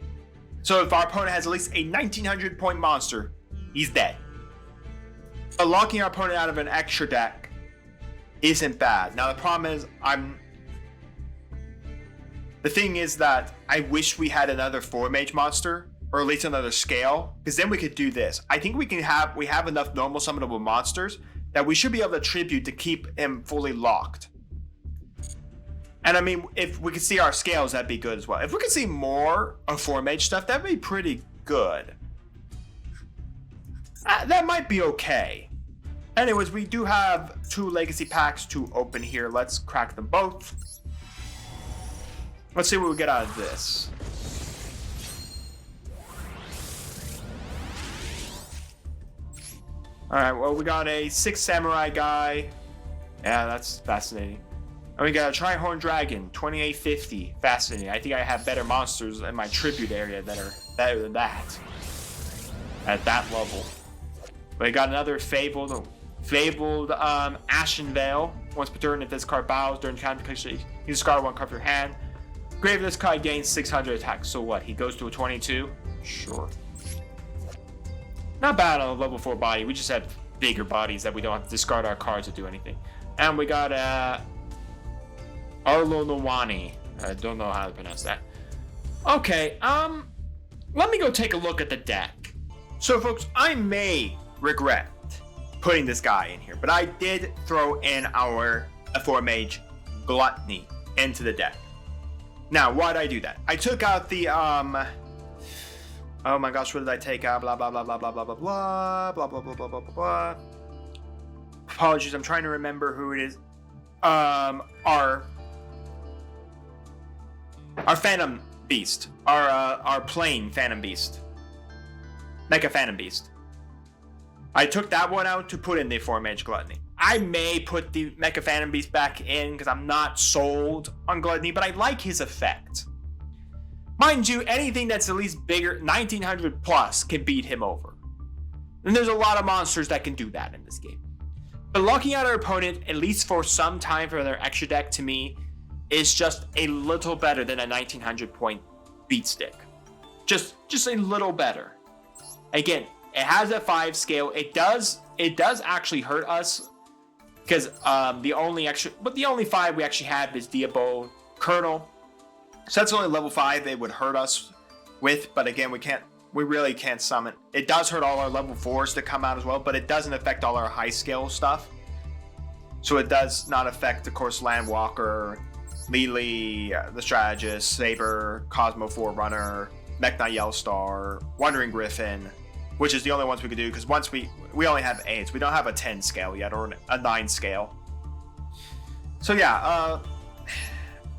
So if our opponent has at least a 1900 point monster, he's dead. But locking our opponent out of an extra deck isn't bad. Now the problem is, The thing is that I wish we had another 4-mage monster, or at least another scale, because then we could do this. I think we have enough normal summonable monsters that we should be able to tribute to keep him fully locked. And I mean, if we could see our scales, that'd be good as well. If we could see more of 4-mage stuff, that'd be pretty good. That might be okay. Anyways, we do have 2 legacy packs to open here. Let's crack them both. Let's see what we get out of this. Alright, well, we got a 6 samurai guy. Yeah, that's fascinating. And we got a Trihorn Dragon, 2850. Fascinating. I think I have better monsters in my tribute area that are better than that. At that level. We got another Fabled Ashen Veil. Once per turn, if this card bows during counter, you discard 1 card from your hand. Grave this card gains 600 attack. So what? He goes to a 22? Sure. Not bad on a level 4 body. We just have bigger bodies that we don't have to discard our cards to do anything. And we got Arlonowani. I don't know how to pronounce that. Okay, let me go take a look at the deck. So folks, I may regret putting this guy in here, but I did throw in our 4-mage Gluttony into the deck. Now, why did I do that? I took out the oh my gosh, what did I take out? Blah blah blah blah blah blah blah blah blah blah blah blah blah blah. Apologies, I'm trying to remember who it is. Our Phantom Beast, our plain Phantom Beast, Mecha Phantom Beast. I took that one out to put in the 4-mage Gluttony. I may put the Mecha Phantom Beast back in because I'm not sold on Gluttony, but I like his effect. Mind you, anything that's at least bigger, 1900 plus, can beat him over. And there's a lot of monsters that can do that in this game. But locking out our opponent, at least for some time for their extra deck, to me, is just a little better than a 1900 point beat stick. Just a little better. Again, it has a 5 scale. It does actually hurt us because the only 5 we actually have is Diabo Colonel. So that's only level 5 it would hurt us with, but again, we really can't summon. It does hurt all our level 4s to come out as well, but it doesn't affect all our high scale stuff. So it does not affect, of course, Landwalker, Lily, the Strategist, Saber, Cosmo Forerunner, Mech Knight Yellowstar, Wandering Griffin, which is the only ones we could do, because once we only have 8s. We don't have a 10 scale yet, or a 9 scale. So yeah,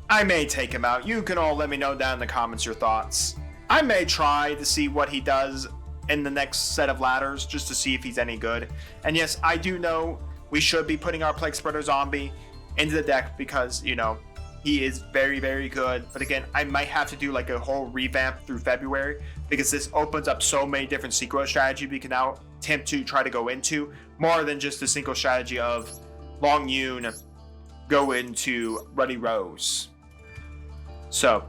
I may take him out. You can all let me know down in the comments your thoughts. I may try to see what he does in the next set of ladders, just to see if he's any good. And yes, I do know we should be putting our Plague Spreader Zombie into the deck because, you know, he is very, very good. But again, I might have to do like a whole revamp through February because this opens up so many different synchro strategy we can now attempt to try to go into, more than just the synchro strategy of Long Yun go into Ruddy Rose. So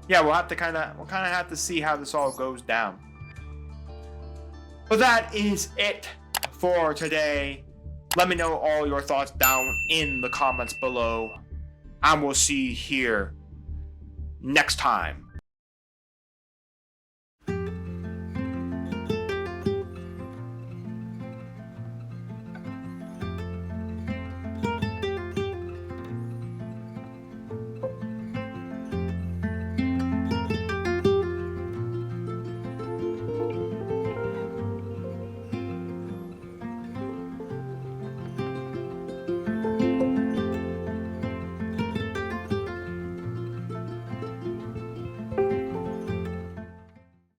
yeah, we'll kind of have to see how this all goes down. But that is it for today. Let me know all your thoughts down in the comments below. And we'll see you here next time.